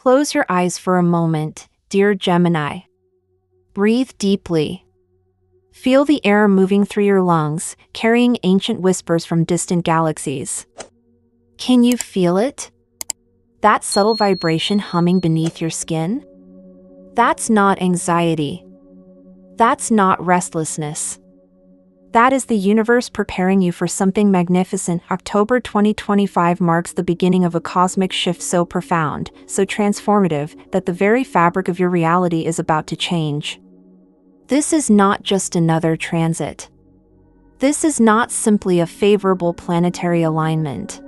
Close your eyes for a moment, dear Gemini. Breathe deeply. Feel the air moving through your lungs, carrying ancient whispers from distant galaxies. Can you feel it? That subtle vibration humming beneath your skin? That's not anxiety. That's not restlessness. That is the universe preparing you for something magnificent. October 2025 marks the beginning of a cosmic shift so profound, so transformative, that the very fabric of your reality is about to change. This is not just another transit. This is not simply a favorable planetary alignment.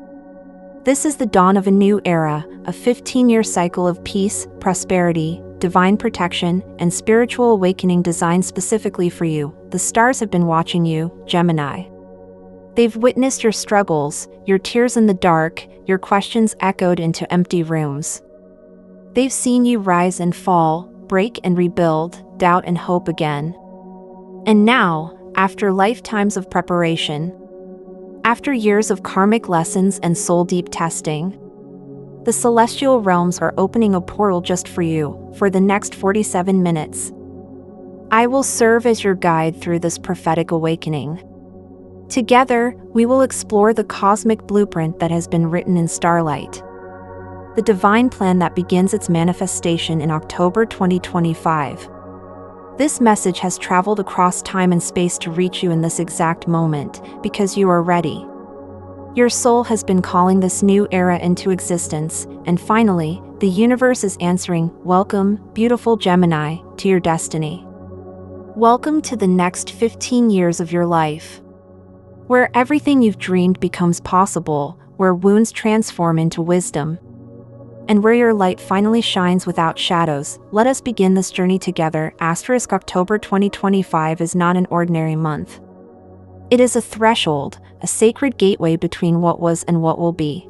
This is the dawn of a new era, a 15-year cycle of peace, prosperity, divine protection, and spiritual awakening designed specifically for you. The stars have been watching you, Gemini. They've witnessed your struggles, your tears in the dark, your questions echoed into empty rooms. They've seen you rise and fall, break and rebuild, doubt and hope again. And now, after lifetimes of preparation, after years of karmic lessons and soul-deep testing, the celestial realms are opening a portal just for you, for the next 47 minutes. I will serve as your guide through this prophetic awakening. Together, we will explore the cosmic blueprint that has been written in starlight. The divine plan that begins its manifestation in October 2025. This message has traveled across time and space to reach you in this exact moment, because you are ready. Your soul has been calling this new era into existence, and finally, the universe is answering, "Welcome, beautiful Gemini, to your destiny. Welcome to the next 15 years of your life, where everything you've dreamed becomes possible, where wounds transform into wisdom, and where your light finally shines without shadows." Let us begin this journey together. October 2025 is not an ordinary month. It is a threshold, a sacred gateway between what was and what will be.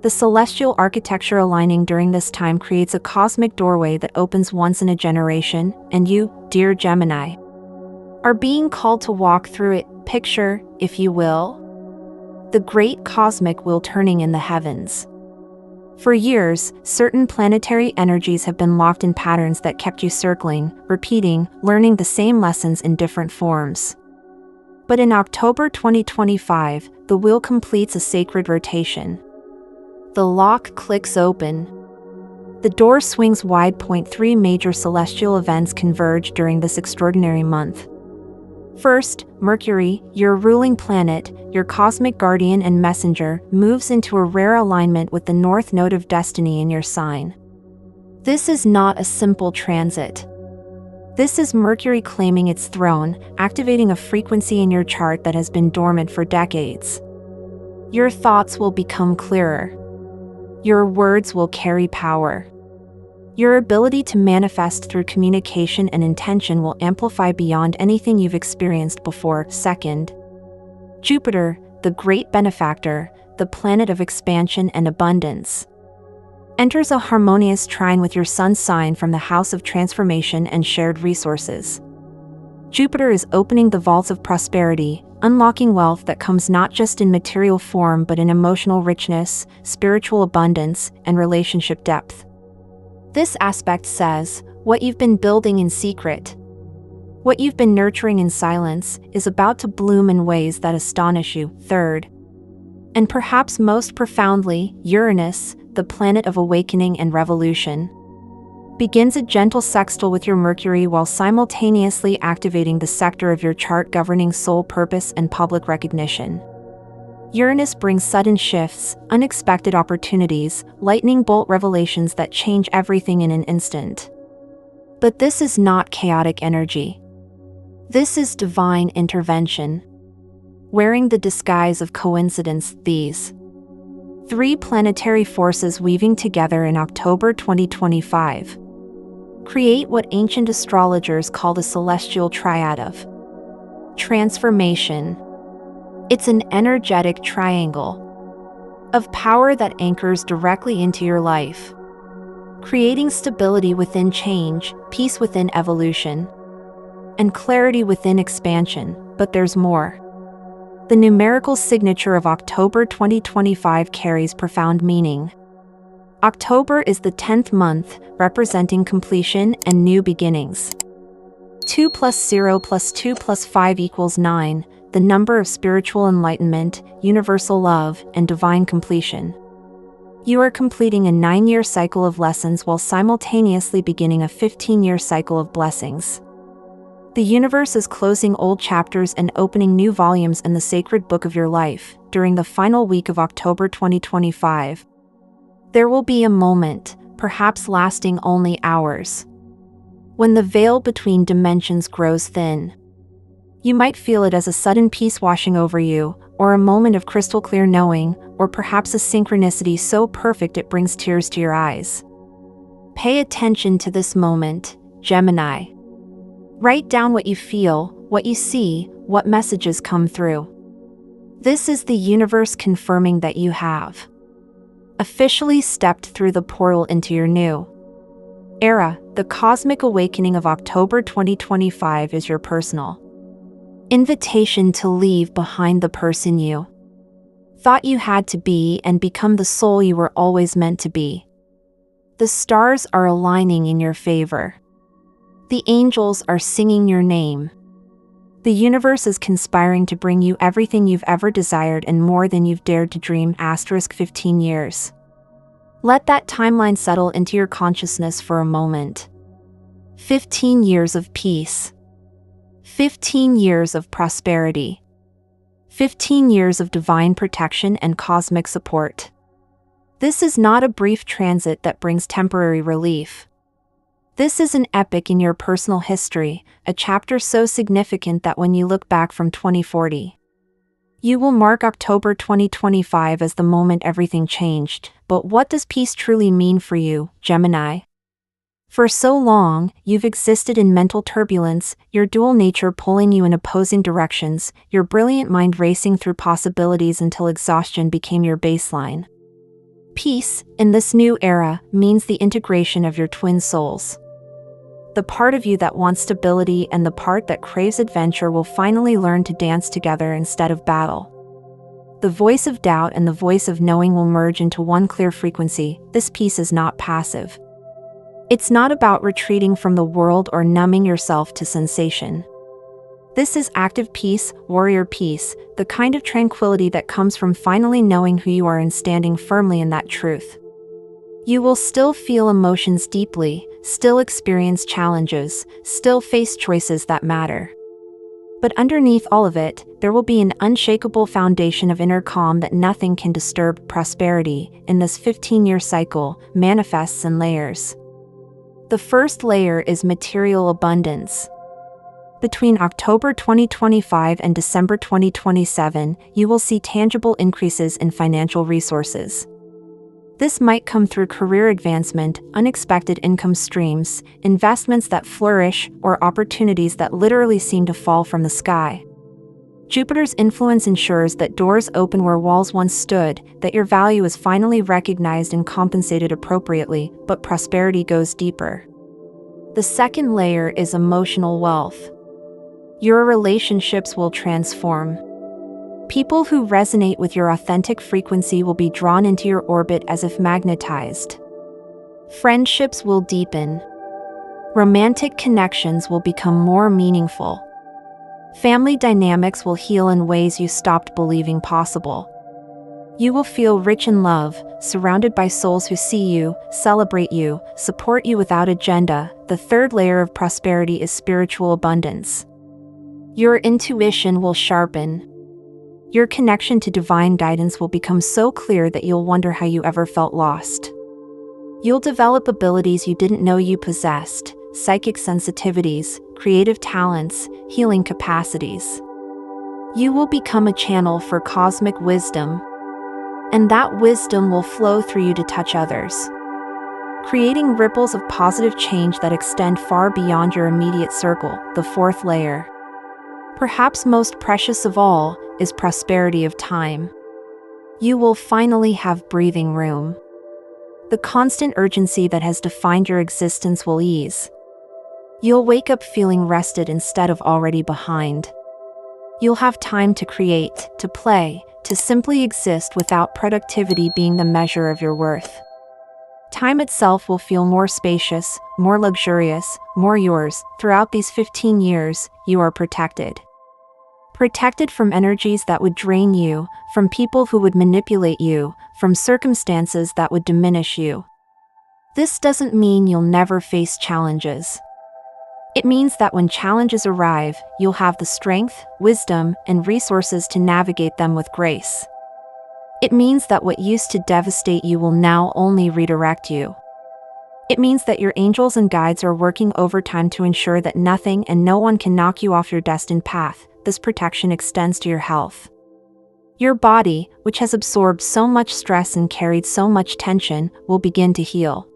The celestial architecture aligning during this time creates a cosmic doorway that opens once in a generation, and you, dear Gemini, are being called to walk through it. Picture, if you will, the great cosmic wheel turning in the heavens. For years, certain planetary energies have been locked in patterns that kept you circling, repeating, learning the same lessons in different forms. But in October 2025, the wheel completes a sacred rotation. The lock clicks open. The door swings wide. 3 major celestial events converge during this extraordinary month. First, Mercury, your ruling planet, your cosmic guardian and messenger, moves into a rare alignment with the North Node of Destiny in your sign. This is not a simple transit. This is Mercury claiming its throne, activating a frequency in your chart that has been dormant for decades. Your thoughts will become clearer. Your words will carry power. Your ability to manifest through communication and intention will amplify beyond anything you've experienced before. Second, Jupiter, the great benefactor, the planet of expansion and abundance, enters a harmonious trine with your sun's sign from the house of transformation and shared resources. Jupiter is opening the vaults of prosperity, unlocking wealth that comes not just in material form but in emotional richness, spiritual abundance, and relationship depth. This aspect says, what you've been building in secret, what you've been nurturing in silence, is about to bloom in ways that astonish you. Third, and perhaps most profoundly, Uranus, the planet of awakening and revolution, begins a gentle sextile with your Mercury while simultaneously activating the sector of your chart governing soul purpose and public recognition. Uranus brings sudden shifts, unexpected opportunities, lightning bolt revelations that change everything in an instant. But this is not chaotic energy. This is divine intervention. Wearing the disguise of coincidence, these 3 planetary forces weaving together in October 2025 create what ancient astrologers call the celestial triad of transformation. It's an energetic triangle of power that anchors directly into your life, creating stability within change, peace within evolution, and clarity within expansion. But there's more. The numerical signature of October 2025 carries profound meaning. October is the 10th month, representing completion and new beginnings. 2 plus 0 plus 2 plus 5 equals 9, the number of spiritual enlightenment, universal love, and divine completion. You are completing a 9-year cycle of lessons while simultaneously beginning a 15-year cycle of blessings. The universe is closing old chapters and opening new volumes in the sacred book of your life. During the final week of October 2025, there will be a moment, perhaps lasting only hours, when the veil between dimensions grows thin. You might feel it as a sudden peace washing over you, or a moment of crystal clear knowing, or perhaps a synchronicity so perfect it brings tears to your eyes. Pay attention to this moment, Gemini. Write down what you feel, what you see, what messages come through. This is the universe confirming that you have officially stepped through the portal into your new era. The cosmic awakening of October 2025 is your personal invitation to leave behind the person you thought you had to be and become the soul you were always meant to be. The stars are aligning in your favor. The angels are singing your name. The universe is conspiring to bring you everything you've ever desired and more than you've dared to dream. 15 years. Let that timeline settle into your consciousness for a moment. 15 years of peace. 15 years of prosperity. 15 years of divine protection and cosmic support. This is not a brief transit that brings temporary relief. This is an epic in your personal history, a chapter so significant that when you look back from 2040, you will mark October 2025 as the moment everything changed. But what does peace truly mean for you, Gemini? For so long, you've existed in mental turbulence, your dual nature pulling you in opposing directions, your brilliant mind racing through possibilities until exhaustion became your baseline. Peace, in this new era, means the integration of your twin souls. The part of you that wants stability and the part that craves adventure will finally learn to dance together instead of battle. The voice of doubt and the voice of knowing will merge into one clear frequency. This peace is not passive. It's not about retreating from the world or numbing yourself to sensation. This is active peace, warrior peace, the kind of tranquility that comes from finally knowing who you are and standing firmly in that truth. You will still feel emotions deeply, still experience challenges, still face choices that matter. But underneath all of it, there will be an unshakable foundation of inner calm that nothing can disturb. Prosperity, in this 15-year cycle, manifests in layers. The first layer is material abundance. Between October 2025 and December 2027, you will see tangible increases in financial resources. This might come through career advancement, unexpected income streams, investments that flourish, or opportunities that literally seem to fall from the sky. Jupiter's influence ensures that doors open where walls once stood, that your value is finally recognized and compensated appropriately, but prosperity goes deeper. The second layer is emotional wealth. Your relationships will transform. People who resonate with your authentic frequency will be drawn into your orbit as if magnetized. Friendships will deepen. Romantic connections will become more meaningful. Family dynamics will heal in ways you stopped believing possible. You will feel rich in love, surrounded by souls who see you, celebrate you, support you without agenda. The third layer of prosperity is spiritual abundance. Your intuition will sharpen. Your connection to divine guidance will become so clear that you'll wonder how you ever felt lost. You'll develop abilities you didn't know you possessed, psychic sensitivities, creative talents, healing capacities. You will become a channel for cosmic wisdom, and that wisdom will flow through you to touch others, creating ripples of positive change that extend far beyond your immediate circle. The fourth layer, perhaps most precious of all, is prosperity of time. You will finally have breathing room. The constant urgency that has defined your existence will ease. You'll wake up feeling rested instead of already behind. You'll have time to create, to play, to simply exist without productivity being the measure of your worth. Time itself will feel more spacious, more luxurious, more yours. Throughout these 15 years, you are protected. Protected from energies that would drain you, from people who would manipulate you, from circumstances that would diminish you. This doesn't mean you'll never face challenges. It means that when challenges arrive, you'll have the strength, wisdom, and resources to navigate them with grace. It means that what used to devastate you will now only redirect you. It means that your angels and guides are working overtime to ensure that nothing and no one can knock you off your destined path. This protection extends to your health. Your body, which has absorbed so much stress and carried so much tension, will begin to heal.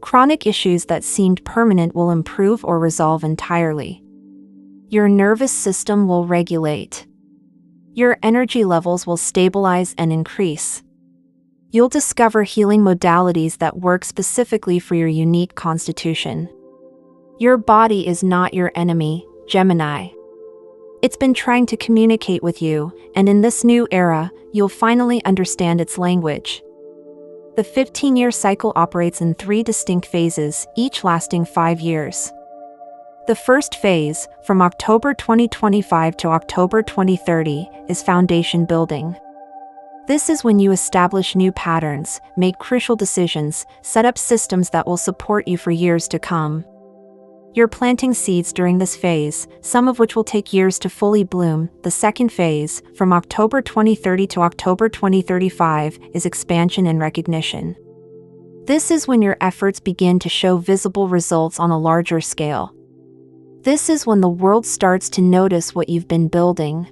Chronic issues that seemed permanent will improve or resolve entirely. Your nervous system will regulate. Your energy levels will stabilize and increase. You'll discover healing modalities that work specifically for your unique constitution. Your body is not your enemy, Gemini. It's been trying to communicate with you, and in this new era, you'll finally understand its language. The 15-year cycle operates in 3 distinct phases, each lasting 5 years. The first phase, from October 2025 to October 2030, is foundation building. This is when you establish new patterns, make crucial decisions, set up systems that will support you for years to come. You're planting seeds during this phase, some of which will take years to fully bloom. The second phase, from October 2030 to October 2035, is expansion and recognition. This is when your efforts begin to show visible results on a larger scale. This is when the world starts to notice what you've been building.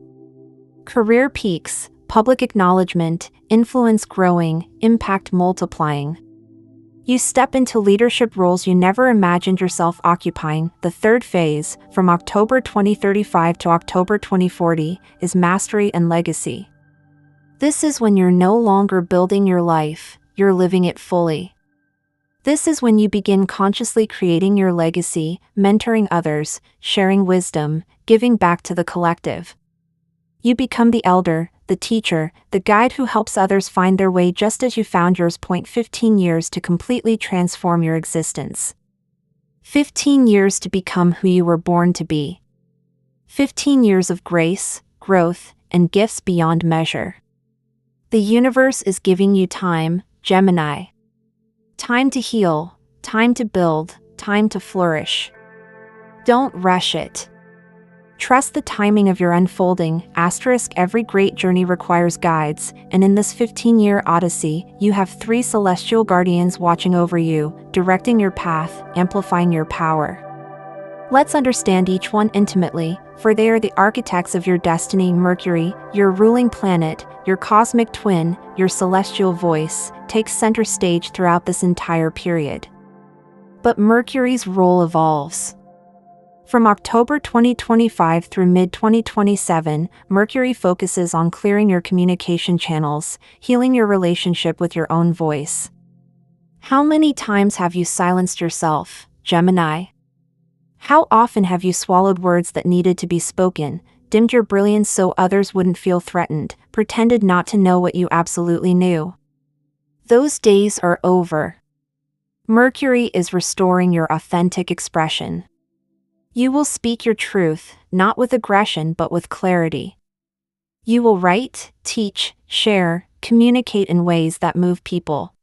Career peaks, public acknowledgement, influence growing, impact multiplying. You step into leadership roles you never imagined yourself occupying. The third phase, from October 2035 to October 2040, is mastery and legacy. This is when you're no longer building your life, you're living it fully. This is when you begin consciously creating your legacy, mentoring others, sharing wisdom, giving back to the collective. You become the elder, the teacher, the guide who helps others find their way just as you found yours. 15 years to completely transform your existence. 15 years to become who you were born to be. 15 years of grace, growth, and gifts beyond measure. The universe is giving you time, Gemini. Time to heal, time to build, time to flourish. Don't rush it. Trust the timing of your unfolding. Every great journey requires guides, and in this 15-year odyssey, you have 3 celestial guardians watching over you, directing your path, amplifying your power. Let's understand each one intimately, for they are the architects of your destiny. Mercury, your ruling planet, your cosmic twin, your celestial voice, takes center stage throughout this entire period. But Mercury's role evolves. From October 2025 through mid-2027, Mercury focuses on clearing your communication channels, healing your relationship with your own voice. How many times have you silenced yourself, Gemini? How often have you swallowed words that needed to be spoken, dimmed your brilliance so others wouldn't feel threatened, pretended not to know what you absolutely knew? Those days are over. Mercury is restoring your authentic expression. You will speak your truth, not with aggression but with clarity. You will write, teach, share, communicate in ways that move people.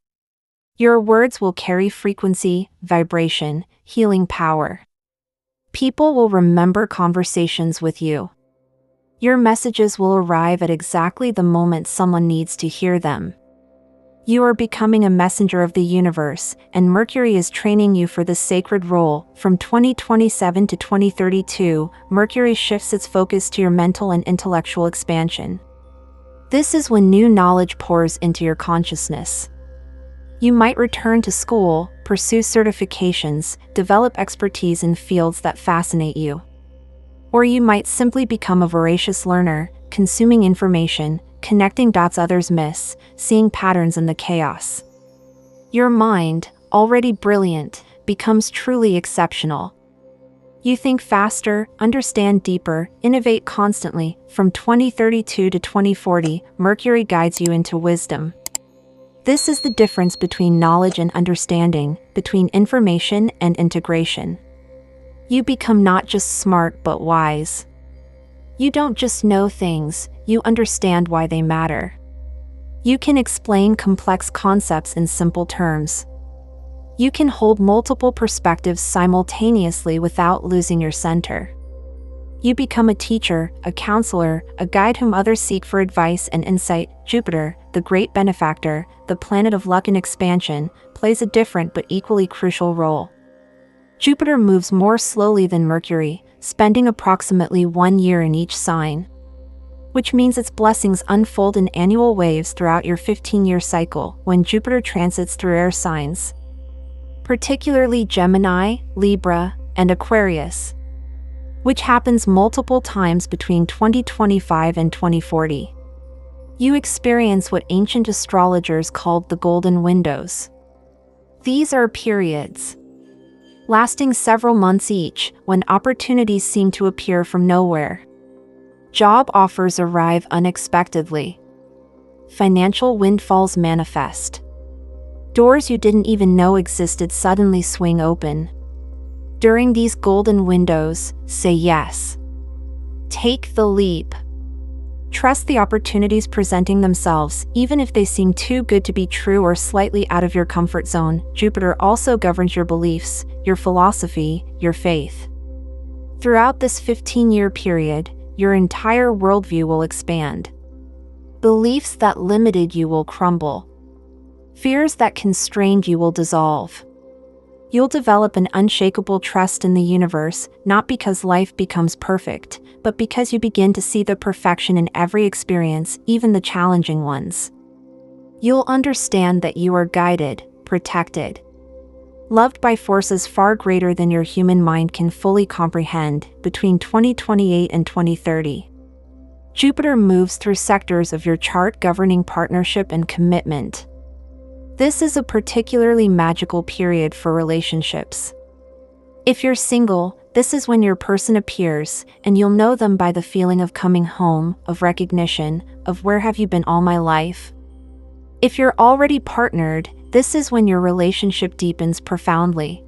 Your words will carry frequency, vibration, healing power. People will remember conversations with you. Your messages will arrive at exactly the moment someone needs to hear them. You are becoming a messenger of the universe, and Mercury is training you for this sacred role. From 2027 to 2032, Mercury shifts its focus to your mental and intellectual expansion. This is when new knowledge pours into your consciousness. You might return to school, pursue certifications, develop expertise in fields that fascinate you. Or you might simply become a voracious learner, consuming information, connecting dots others miss, seeing patterns in the chaos. Your mind, already brilliant, becomes truly exceptional. You think faster, understand deeper, innovate constantly. From 2032 to 2040, Mercury guides you into wisdom. This is the difference between knowledge and understanding, between information and integration. You become not just smart but wise. You don't just know things, you understand why they matter. You can explain complex concepts in simple terms. You can hold multiple perspectives simultaneously without losing your center. You become a teacher, a counselor, a guide whom others seek for advice and insight. Jupiter, the great benefactor, the planet of luck and expansion, plays a different but equally crucial role. Jupiter moves more slowly than Mercury, spending approximately 1 year in each sign, which means its blessings unfold in annual waves throughout your 15-year cycle when Jupiter transits through air signs, particularly Gemini, Libra, and Aquarius, which happens multiple times between 2025 and 2040. You experience what ancient astrologers called the golden windows. These are periods, lasting several months each, when opportunities seem to appear from nowhere. Job offers arrive unexpectedly. Financial windfalls manifest. Doors you didn't even know existed suddenly swing open. During these golden windows, say yes. Take the leap. Trust the opportunities presenting themselves, even if they seem too good to be true or slightly out of your comfort zone. Jupiter also governs your beliefs, your philosophy, your faith. Throughout this 15-year period, your entire worldview will expand. Beliefs that limited you will crumble. Fears that constrained you will dissolve. You'll develop an unshakable trust in the universe, not because life becomes perfect, but because you begin to see the perfection in every experience, even the challenging ones. You'll understand that you are guided, protected, loved by forces far greater than your human mind can fully comprehend. Between 2028 and 2030, Jupiter moves through sectors of your chart governing partnership and commitment. This is a particularly magical period for relationships. If you're single, this is when your person appears, and you'll know them by the feeling of coming home, of recognition, of where have you been all my life? If you're already partnered, this is when your relationship deepens profoundly.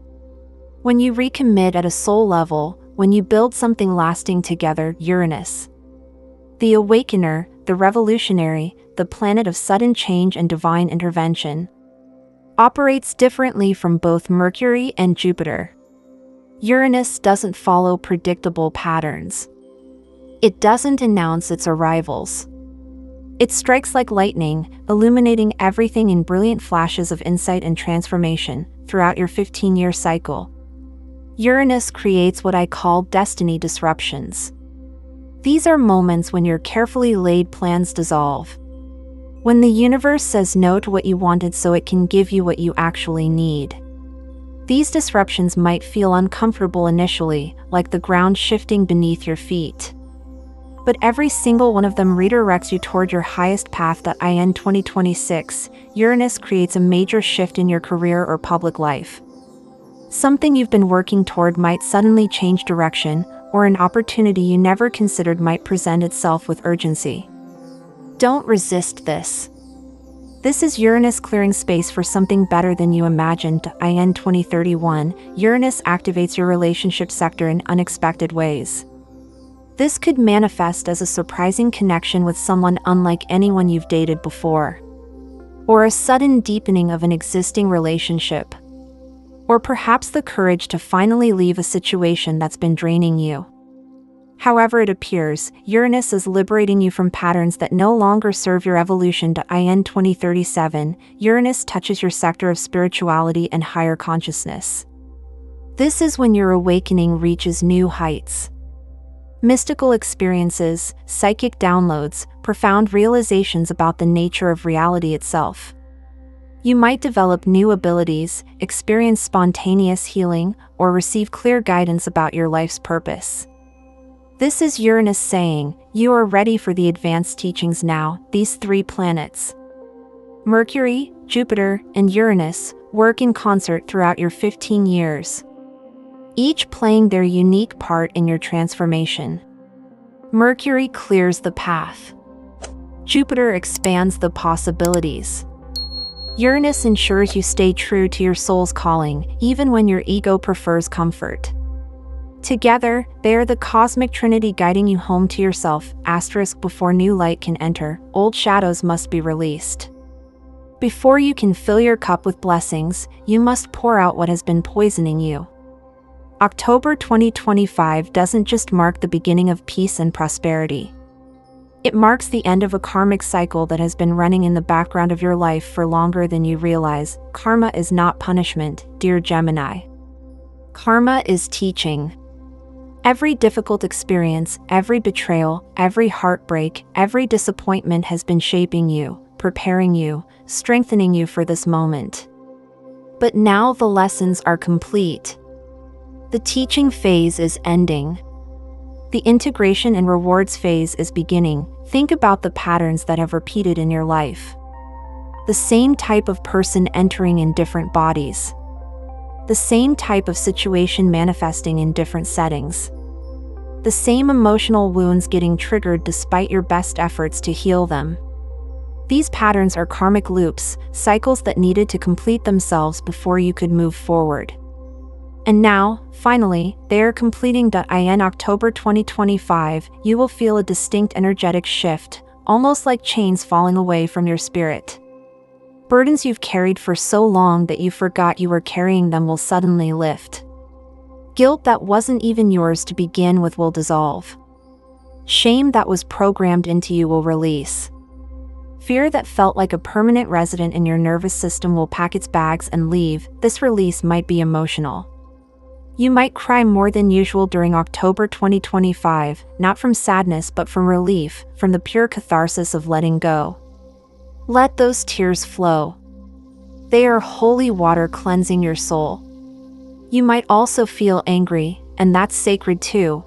When you recommit at a soul level, when you build something lasting together. Uranus, the awakener, the revolutionary, the planet of sudden change and divine intervention, operates differently from both Mercury and Jupiter. Uranus doesn't follow predictable patterns. It doesn't announce its arrivals. It strikes like lightning, illuminating everything in brilliant flashes of insight and transformation throughout your 15-year cycle. Uranus creates what I call destiny disruptions. These are moments when your carefully laid plans dissolve. When the universe says no to what you wanted so it can give you what you actually need. These disruptions might feel uncomfortable initially, like the ground shifting beneath your feet. But every single one of them redirects you toward your highest path. In 2026, Uranus creates a major shift in your career or public life. Something you've been working toward might suddenly change direction, or an opportunity you never considered might present itself with urgency. Don't resist this. This is Uranus clearing space for something better than you imagined. In 2031, Uranus activates your relationship sector in unexpected ways. This could manifest as a surprising connection with someone unlike anyone you've dated before, or a sudden deepening of an existing relationship, or perhaps the courage to finally leave a situation that's been draining you. However it appears, Uranus is liberating you from patterns that no longer serve your evolution. In 2037, Uranus touches your sector of spirituality and higher consciousness. This is when your awakening reaches new heights. Mystical experiences, psychic downloads, profound realizations about the nature of reality itself. You might develop new abilities, experience spontaneous healing, or receive clear guidance about your life's purpose. This is Uranus saying, you are ready for the advanced teachings now. These three planets, Mercury, Jupiter, and Uranus, work in concert throughout your 15 years, each playing their unique part in your transformation. Mercury clears the path. Jupiter expands the possibilities. Uranus ensures you stay true to your soul's calling, even when your ego prefers comfort. Together, they are the cosmic trinity guiding you home to yourself. Before new light can enter, old shadows must be released. Before you can fill your cup with blessings, you must pour out what has been poisoning you. October 2025 doesn't just mark the beginning of peace and prosperity. It marks the end of a karmic cycle that has been running in the background of your life for longer than you realize. Karma is not punishment, dear Gemini. Karma is teaching. Every difficult experience, every betrayal, every heartbreak, every disappointment has been shaping you, preparing you, strengthening you for this moment. But now the lessons are complete. The teaching phase is ending. The integration and rewards phase is beginning. Think about the patterns that have repeated in your life. The same type of person entering in different bodies. The same type of situation manifesting in different settings. The same emotional wounds getting triggered despite your best efforts to heal them. These patterns are karmic loops, cycles that needed to complete themselves before you could move forward. And now, finally, they are completing. In October 2025, you will feel a distinct energetic shift, almost like chains falling away from your spirit. Burdens you've carried for so long that you forgot you were carrying them will suddenly lift. Guilt that wasn't even yours to begin with will dissolve. Shame that was programmed into you will release. Fear that felt like a permanent resident in your nervous system will pack its bags and leave. This release might be emotional. You might cry more than usual during October 2025, not from sadness but from relief, from the pure catharsis of letting go. Let those tears flow. They are holy water cleansing your soul. You might also feel angry, and that's sacred too.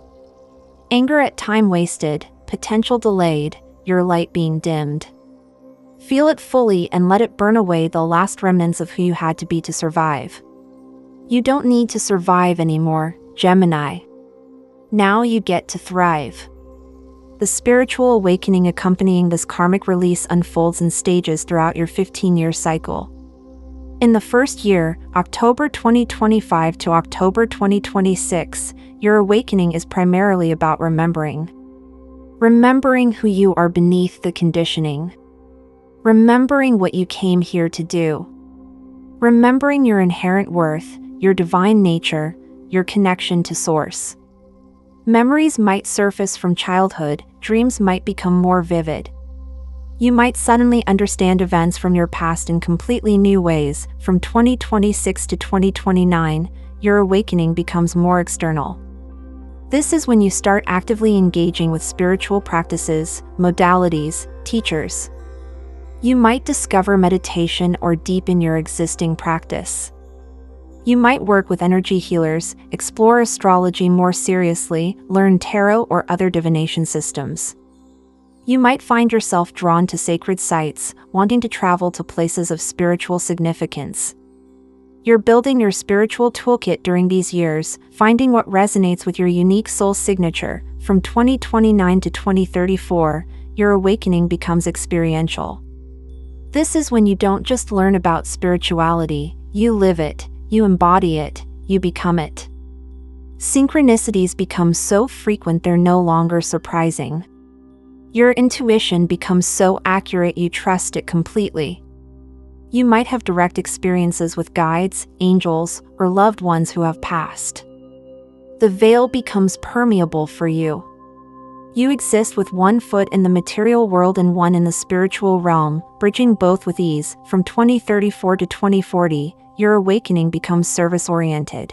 Anger at time wasted, potential delayed, your light being dimmed. Feel it fully and let it burn away the last remnants of who you had to be to survive. You don't need to survive anymore, Gemini. Now you get to thrive. The spiritual awakening accompanying this karmic release unfolds in stages throughout your 15-year cycle. In the first year, October 2025 to October 2026, your awakening is primarily about remembering. Remembering who you are beneath the conditioning. Remembering what you came here to do. Remembering your inherent worth, your divine nature, your connection to Source. Memories might surface from childhood, dreams might become more vivid. You might suddenly understand events from your past in completely new ways. From 2026 to 2029, your awakening becomes more external. This is when you start actively engaging with spiritual practices, modalities, teachers. You might discover meditation or deepen your existing practice. You might work with energy healers, explore astrology more seriously, learn tarot or other divination systems. You might find yourself drawn to sacred sites, wanting to travel to places of spiritual significance. You're building your spiritual toolkit during these years, finding what resonates with your unique soul signature. From 2029 to 2034, your awakening becomes experiential. This is when you don't just learn about spirituality, you live it, you embody it, you become it. Synchronicities become so frequent they're no longer surprising. Your intuition becomes so accurate you trust it completely. You might have direct experiences with guides, angels, or loved ones who have passed. The veil becomes permeable for you. You exist with one foot in the material world and one in the spiritual realm, bridging both with ease. From 2034 to 2040, your awakening becomes service-oriented.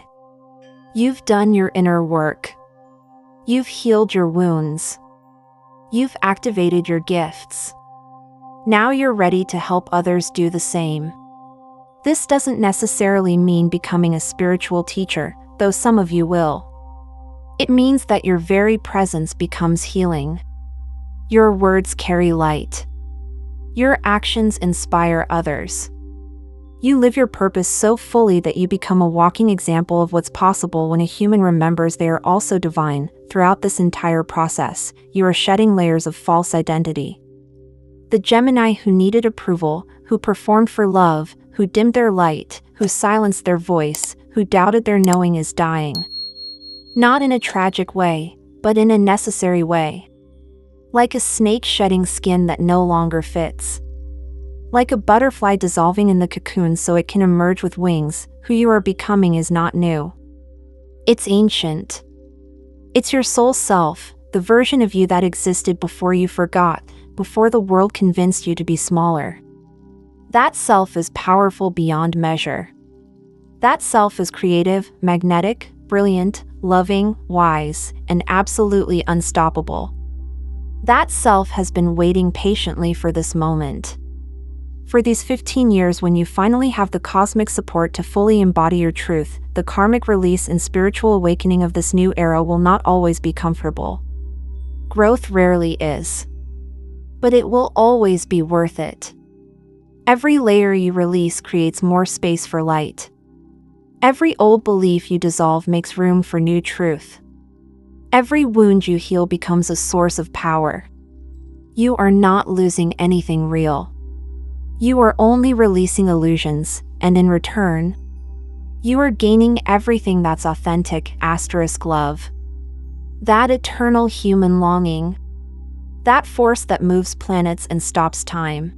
You've done your inner work. You've healed your wounds. You've activated your gifts. Now you're ready to help others do the same. This doesn't necessarily mean becoming a spiritual teacher, though some of you will. It means that your very presence becomes healing. Your words carry light. Your actions inspire others. You live your purpose so fully that you become a walking example of what's possible when a human remembers they are also divine. Throughout this entire process, you are shedding layers of false identity. The Gemini who needed approval, who performed for love, who dimmed their light, who silenced their voice, who doubted their knowing is dying. Not in a tragic way, but in a necessary way. Like a snake shedding skin that no longer fits. Like a butterfly dissolving in the cocoon so it can emerge with wings, who you are becoming is not new. It's ancient. It's your soul self, the version of you that existed before you forgot, before the world convinced you to be smaller. That self is powerful beyond measure. That self is creative, magnetic, brilliant, loving, wise, and absolutely unstoppable. That self has been waiting patiently for this moment. For these 15 years when you finally have the cosmic support to fully embody your truth, the karmic release and spiritual awakening of this new era will not always be comfortable. Growth rarely is. But it will always be worth it. Every layer you release creates more space for light. Every old belief you dissolve makes room for new truth. Every wound you heal becomes a source of power. You are not losing anything real. You are only releasing illusions, and in return, you are gaining everything that's authentic, love. That eternal human longing. That force that moves planets and stops time.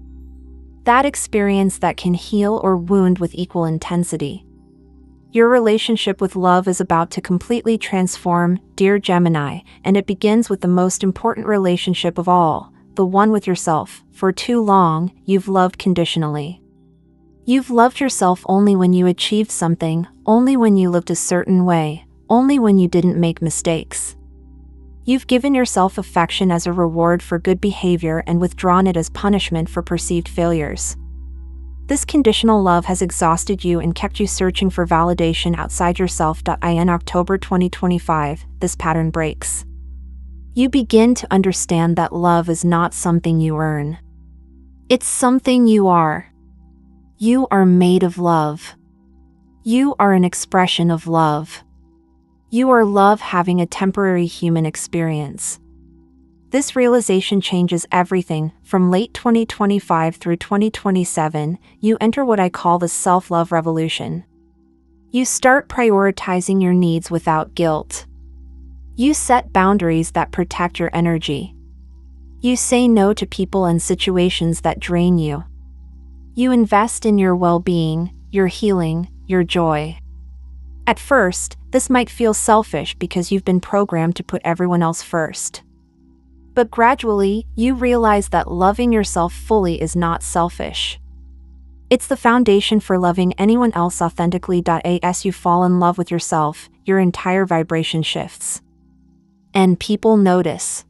That experience that can heal or wound with equal intensity. Your relationship with love is about to completely transform, dear Gemini, and it begins with the most important relationship of all, the one with yourself. For too long, you've loved conditionally. You've loved yourself only when you achieved something, only when you looked a certain way, only when you didn't make mistakes. You've given yourself affection as a reward for good behavior and withdrawn it as punishment for perceived failures. This conditional love has exhausted you and kept you searching for validation outside yourself. In October 2025, this pattern breaks. You begin to understand that love is not something you earn. It's something you are. You are made of love. You are an expression of love. You are love having a temporary human experience. This realization changes everything. From late 2025 through 2027, you enter what I call the self-love revolution. You start prioritizing your needs without guilt. You set boundaries that protect your energy. You say no to people and situations that drain you. You invest in your well-being, your healing, your joy. At first, this might feel selfish because you've been programmed to put everyone else first. But gradually, you realize that loving yourself fully is not selfish. It's the foundation for loving anyone else authentically. As you fall in love with yourself, your entire vibration shifts. And people notice.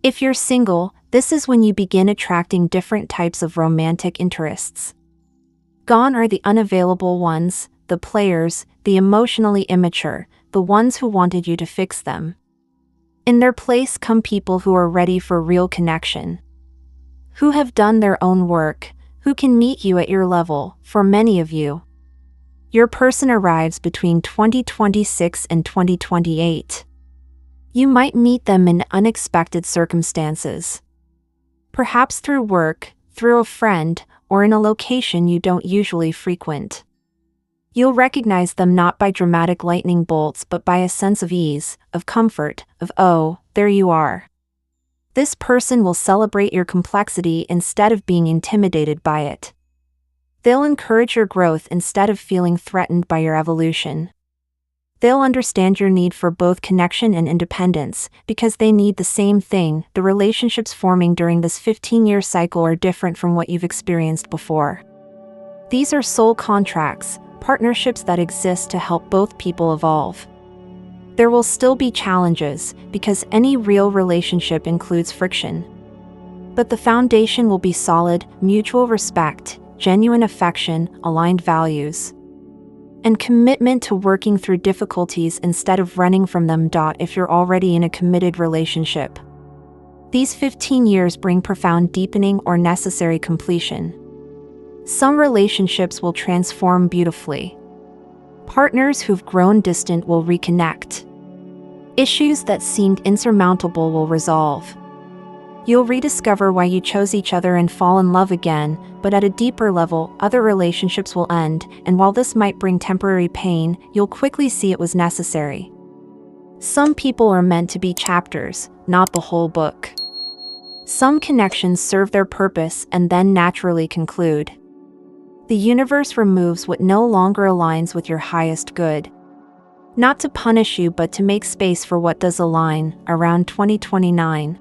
If you're single, this is when you begin attracting different types of romantic interests. Gone are the unavailable ones, the players, the emotionally immature, the ones who wanted you to fix them. In their place come people who are ready for real connection. Who have done their own work, who can meet you at your level. For many of you, your person arrives between 2026 and 2028. You might meet them in unexpected circumstances. Perhaps through work, through a friend, or in a location you don't usually frequent. You'll recognize them not by dramatic lightning bolts but by a sense of ease, of comfort, of "oh, there you are." This person will celebrate your complexity instead of being intimidated by it. They'll encourage your growth instead of feeling threatened by your evolution. They'll understand your need for both connection and independence, because they need the same thing. The relationships forming during this 15-year cycle are different from what you've experienced before. These are soul contracts, partnerships that exist to help both people evolve. There will still be challenges, because any real relationship includes friction. But the foundation will be solid: mutual respect, genuine affection, aligned values, and commitment to working through difficulties instead of running from them. If you're already in a committed relationship, these 15 years bring profound deepening or necessary completion. Some relationships will transform beautifully. Partners who've grown distant will reconnect. Issues that seemed insurmountable will resolve. You'll rediscover why you chose each other and fall in love again, but at a deeper level, other relationships will end, and while this might bring temporary pain, you'll quickly see it was necessary. Some people are meant to be chapters, not the whole book. Some connections serve their purpose and then naturally conclude. The universe removes what no longer aligns with your highest good. Not to punish you, but to make space for what does align. Around 2029.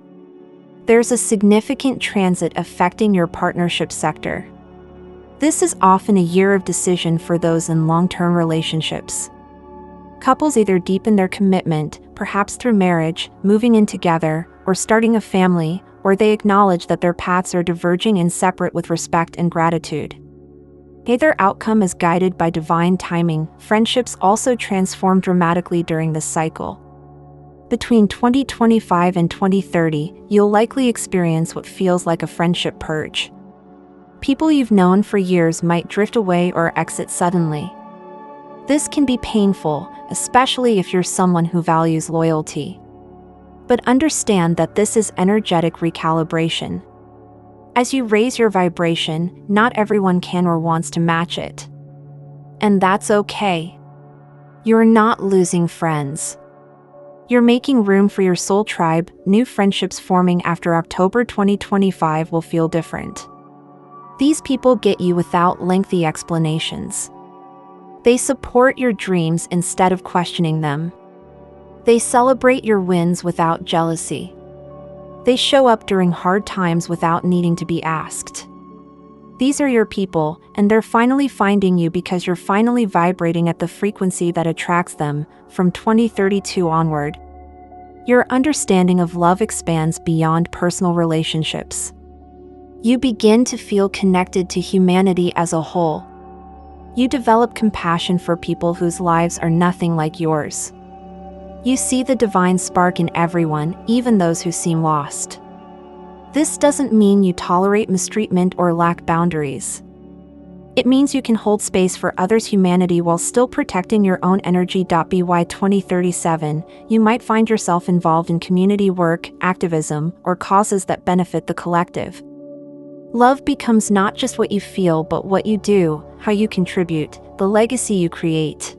There's a significant transit affecting your partnership sector. This is often a year of decision for those in long-term relationships. Couples either deepen their commitment, perhaps through marriage, moving in together, or starting a family, or they acknowledge that their paths are diverging and separate with respect and gratitude. Either outcome is guided by divine timing. Friendships also transform dramatically during this cycle. Between 2025 and 2030, you'll likely experience what feels like a friendship purge. People you've known for years might drift away or exit suddenly. This can be painful, especially if you're someone who values loyalty. But understand that this is energetic recalibration. As you raise your vibration, not everyone can or wants to match it. And that's okay. You're not losing friends. You're making room for your soul tribe. New friendships forming after October 2025 will feel different. These people get you without lengthy explanations. They support your dreams instead of questioning them. They celebrate your wins without jealousy. They show up during hard times without needing to be asked. These are your people, and they're finally finding you because you're finally vibrating at the frequency that attracts them. From 2032 onward, your understanding of love expands beyond personal relationships. You begin to feel connected to humanity as a whole. You develop compassion for people whose lives are nothing like yours. You see the divine spark in everyone, even those who seem lost. This doesn't mean you tolerate mistreatment or lack boundaries. It means you can hold space for others' humanity while still protecting your own energy. By 2037, you might find yourself involved in community work, activism, or causes that benefit the collective. Love becomes not just what you feel, but what you do, how you contribute, the legacy you create.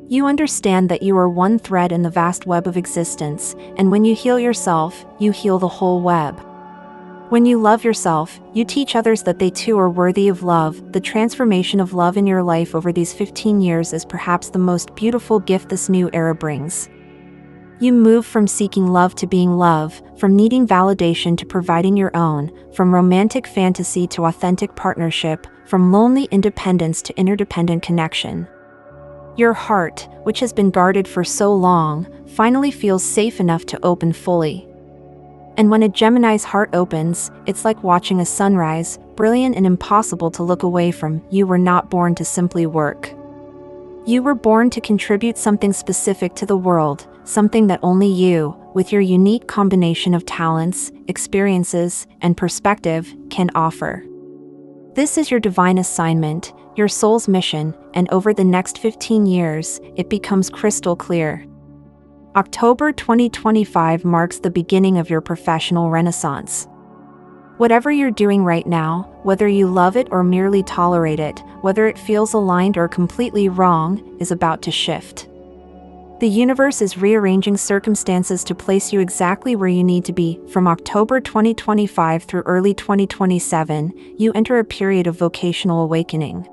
You understand that you are one thread in the vast web of existence, and when you heal yourself, you heal the whole web. When you love yourself, you teach others that they too are worthy of love. The transformation of love in your life over these 15 years is perhaps the most beautiful gift this new era brings. You move from seeking love to being love, from needing validation to providing your own, from romantic fantasy to authentic partnership, from lonely independence to interdependent connection. Your heart, which has been guarded for so long, finally feels safe enough to open fully. And when a Gemini's heart opens, it's like watching a sunrise, brilliant and impossible to look away from. You were not born to simply work. You were born to contribute something specific to the world, something that only you, with your unique combination of talents, experiences, and perspective, can offer. This is your divine assignment, your soul's mission, and over the next 15 years, it becomes crystal clear. October 2025 marks the beginning of your professional renaissance. Whatever you're doing right now, whether you love it or merely tolerate it, whether it feels aligned or completely wrong, is about to shift. The universe is rearranging circumstances to place you exactly where you need to be. From October 2025 through early 2027, you enter a period of vocational awakening.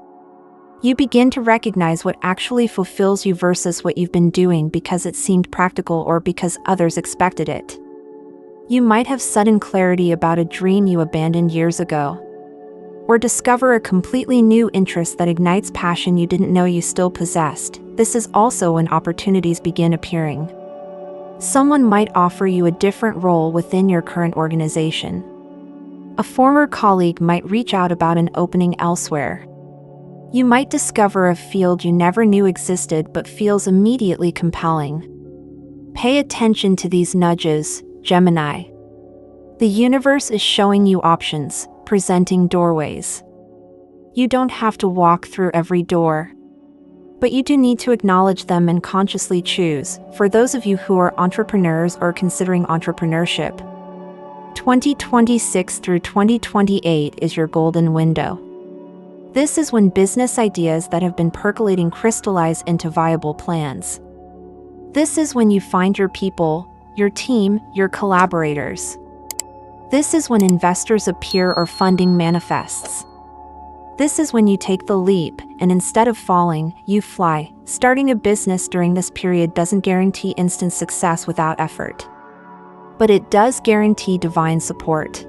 You begin to recognize what actually fulfills you versus what you've been doing because it seemed practical or because others expected it. You might have sudden clarity about a dream you abandoned years ago, or discover a completely new interest that ignites passion you didn't know you still possessed. This is also when opportunities begin appearing. Someone might offer you a different role within your current organization. A former colleague might reach out about an opening elsewhere. You might discover a field you never knew existed but feels immediately compelling. Pay attention to these nudges, Gemini. The universe is showing you options, presenting doorways. You don't have to walk through every door, but you do need to acknowledge them and consciously choose. For those of you who are entrepreneurs or considering entrepreneurship, 2026 through 2028 is your golden window. This is when business ideas that have been percolating crystallize into viable plans. This is when you find your people, your team, your collaborators. This is when investors appear or funding manifests. This is when you take the leap, and instead of falling, you fly. Starting a business during this period doesn't guarantee instant success without effort. But it does guarantee divine support.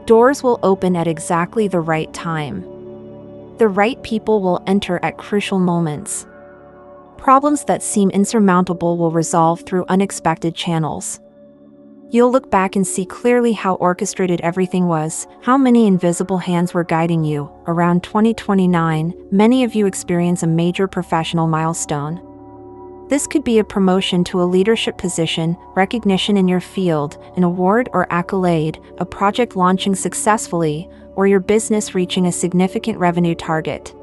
Doors will open at exactly the right time. The right people will enter at crucial moments. Problems that seem insurmountable will resolve through unexpected channels. You'll look back and see clearly how orchestrated everything was, how many invisible hands were guiding you. Around 2029, many of you experience a major professional milestone. This could be a promotion to a leadership position, recognition in your field, an award or accolade, a project launching successfully, or your business reaching a significant revenue target.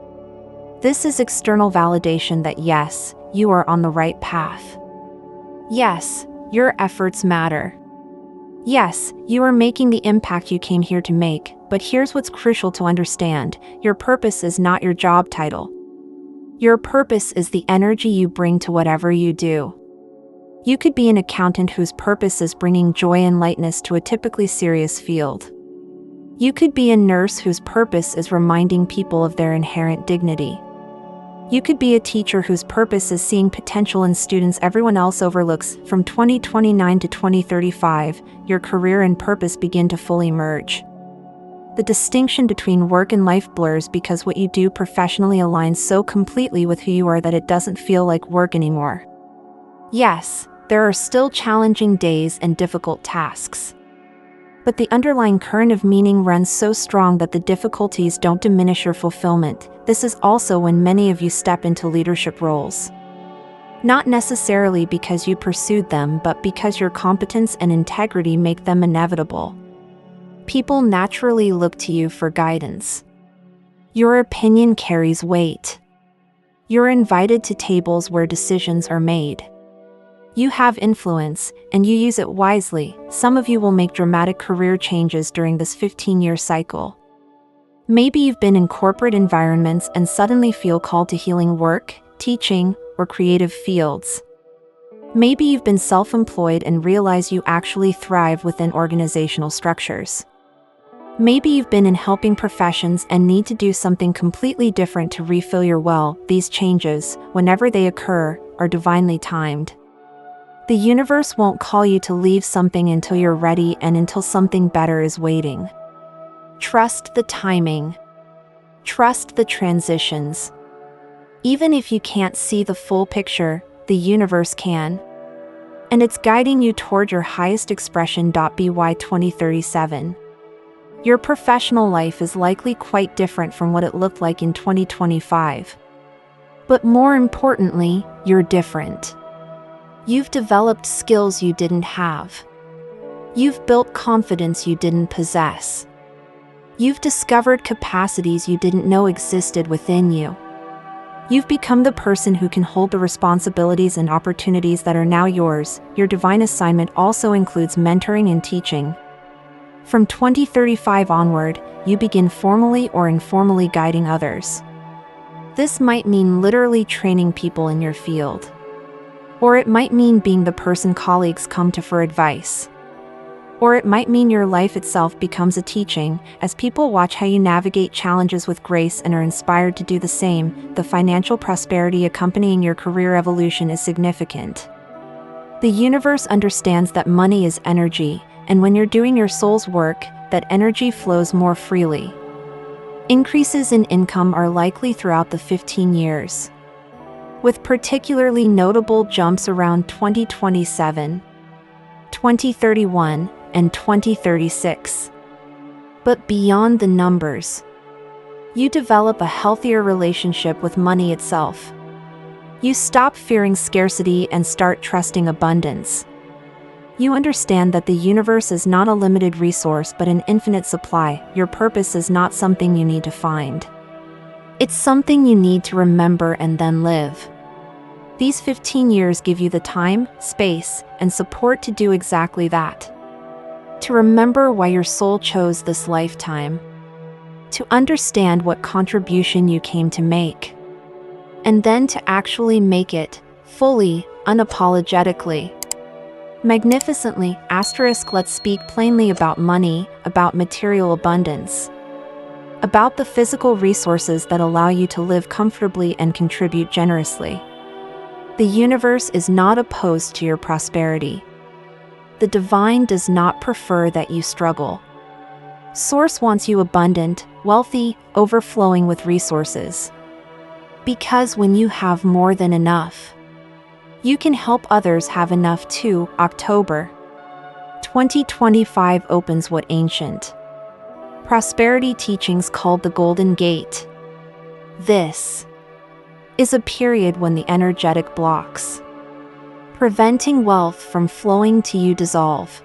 This is external validation that yes, you are on the right path. Yes, your efforts matter. Yes, you are making the impact you came here to make, but here's what's crucial to understand: your purpose is not your job title. Your purpose is the energy you bring to whatever you do. You could be an accountant whose purpose is bringing joy and lightness to a typically serious field. You could be a nurse whose purpose is reminding people of their inherent dignity. You could be a teacher whose purpose is seeing potential in students everyone else overlooks. From 2029 to 2035, your career and purpose begin to fully merge. The distinction between work and life blurs because what you do professionally aligns so completely with who you are that it doesn't feel like work anymore. Yes, there are still challenging days and difficult tasks. But the underlying current of meaning runs so strong that the difficulties don't diminish your fulfillment. This is also when many of you step into leadership roles. Not necessarily because you pursued them, but because your competence and integrity make them inevitable. People naturally look to you for guidance. Your opinion carries weight. You're invited to tables where decisions are made. You have influence, and you use it wisely. Some of you will make dramatic career changes during this 15-year cycle. Maybe you've been in corporate environments and suddenly feel called to healing work, teaching, or creative fields. Maybe you've been self-employed and realize you actually thrive within organizational structures. Maybe you've been in helping professions and need to do something completely different to refill your well. These changes, whenever they occur, are divinely timed. The universe won't call you to leave something until you're ready and until something better is waiting. Trust the timing. Trust the transitions. Even if you can't see the full picture, the universe can. And it's guiding you toward your highest expression. By 2037. Your professional life is likely quite different from what it looked like in 2025. But more importantly, you're different. You've developed skills you didn't have. You've built confidence you didn't possess. You've discovered capacities you didn't know existed within you. You've become the person who can hold the responsibilities and opportunities that are now yours. Your divine assignment also includes mentoring and teaching. From 2035 onward, you begin formally or informally guiding others. This might mean literally training people in your field. Or it might mean being the person colleagues come to for advice. Or it might mean your life itself becomes a teaching, as people watch how you navigate challenges with grace and are inspired to do the same. The financial prosperity accompanying your career evolution is significant. The universe understands that money is energy, and when you're doing your soul's work, that energy flows more freely. Increases in income are likely throughout the 15 years. With particularly notable jumps around 2027, 2031, and 2036. But beyond the numbers, you develop a healthier relationship with money itself. You stop fearing scarcity and start trusting abundance. You understand that the universe is not a limited resource but an infinite supply. Your purpose is not something you need to find. It's something you need to remember and then live. These 15 years give you the time, space, and support to do exactly that. to remember why your soul chose this lifetime, to understand what contribution you came to make, and then to actually make it, fully, unapologetically. Magnificently, asterisk, let's speak plainly about money, about material abundance, about the physical resources that allow you to live comfortably and contribute generously. The universe is not opposed to your prosperity. The divine does not prefer that you struggle. Source wants you abundant, wealthy, overflowing with resources. Because when you have more than enough, you can help others have enough too. October 2025 opens what ancient prosperity teachings called the Golden Gate. This is a period when the energetic blocks preventing wealth from flowing to you dissolve.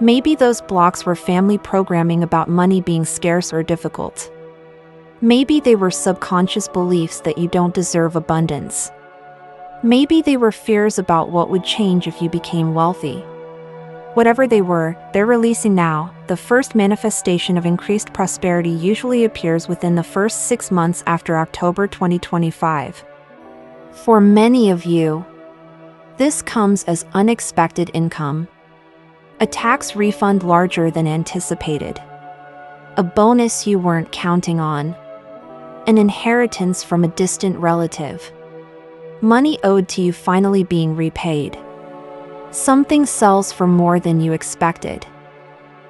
Maybe those blocks were family programming about money being scarce or difficult. Maybe they were subconscious beliefs that you don't deserve abundance. Maybe they were fears about what would change if you became wealthy. Whatever they were, they're releasing now. The first manifestation of increased prosperity usually appears within the first 6 months after October 2025. For many of you, this comes as unexpected income, a tax refund larger than anticipated, a bonus you weren't counting on, an inheritance from a distant relative, money owed to you finally being repaid. Something sells for more than you expected.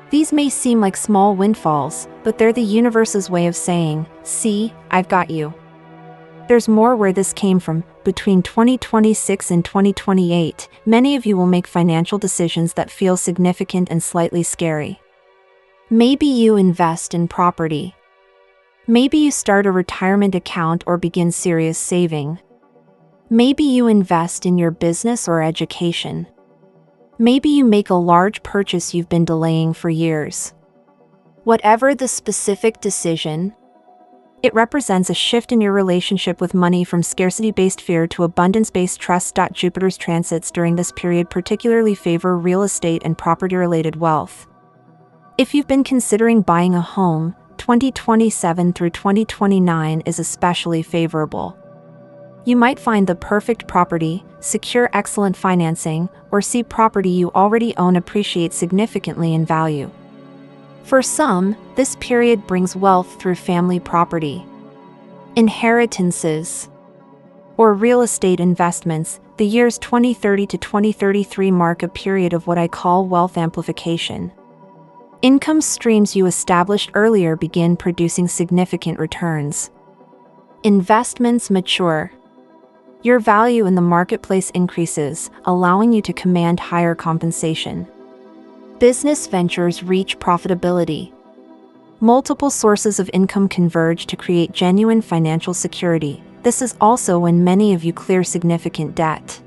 These may seem like small windfalls, but they're the universe's way of saying, "See, I've got you." There's more where this came from. Between 2026 and 2028, many of you will make financial decisions that feel significant and slightly scary. Maybe you invest in property. Maybe you start a retirement account or begin serious saving. Maybe you invest in your business or education. Maybe you make a large purchase you've been delaying for years. Whatever the specific decision, it represents a shift in your relationship with money from scarcity-based fear to abundance-based trust. Jupiter's transits during this period particularly favor real estate and property-related wealth. If you've been considering buying a home, 2027 through 2029 is especially favorable. You might find the perfect property, secure excellent financing, or see property you already own appreciate significantly in value. For some, this period brings wealth through family property, inheritances, or real estate investments. The years 2030 to 2033 mark a period of what I call wealth amplification. Income streams you established earlier begin producing significant returns. Investments mature. Your value in the marketplace increases, allowing you to command higher compensation. Business ventures reach profitability. Multiple sources of income converge to create genuine financial security. This is also when many of you clear significant debt.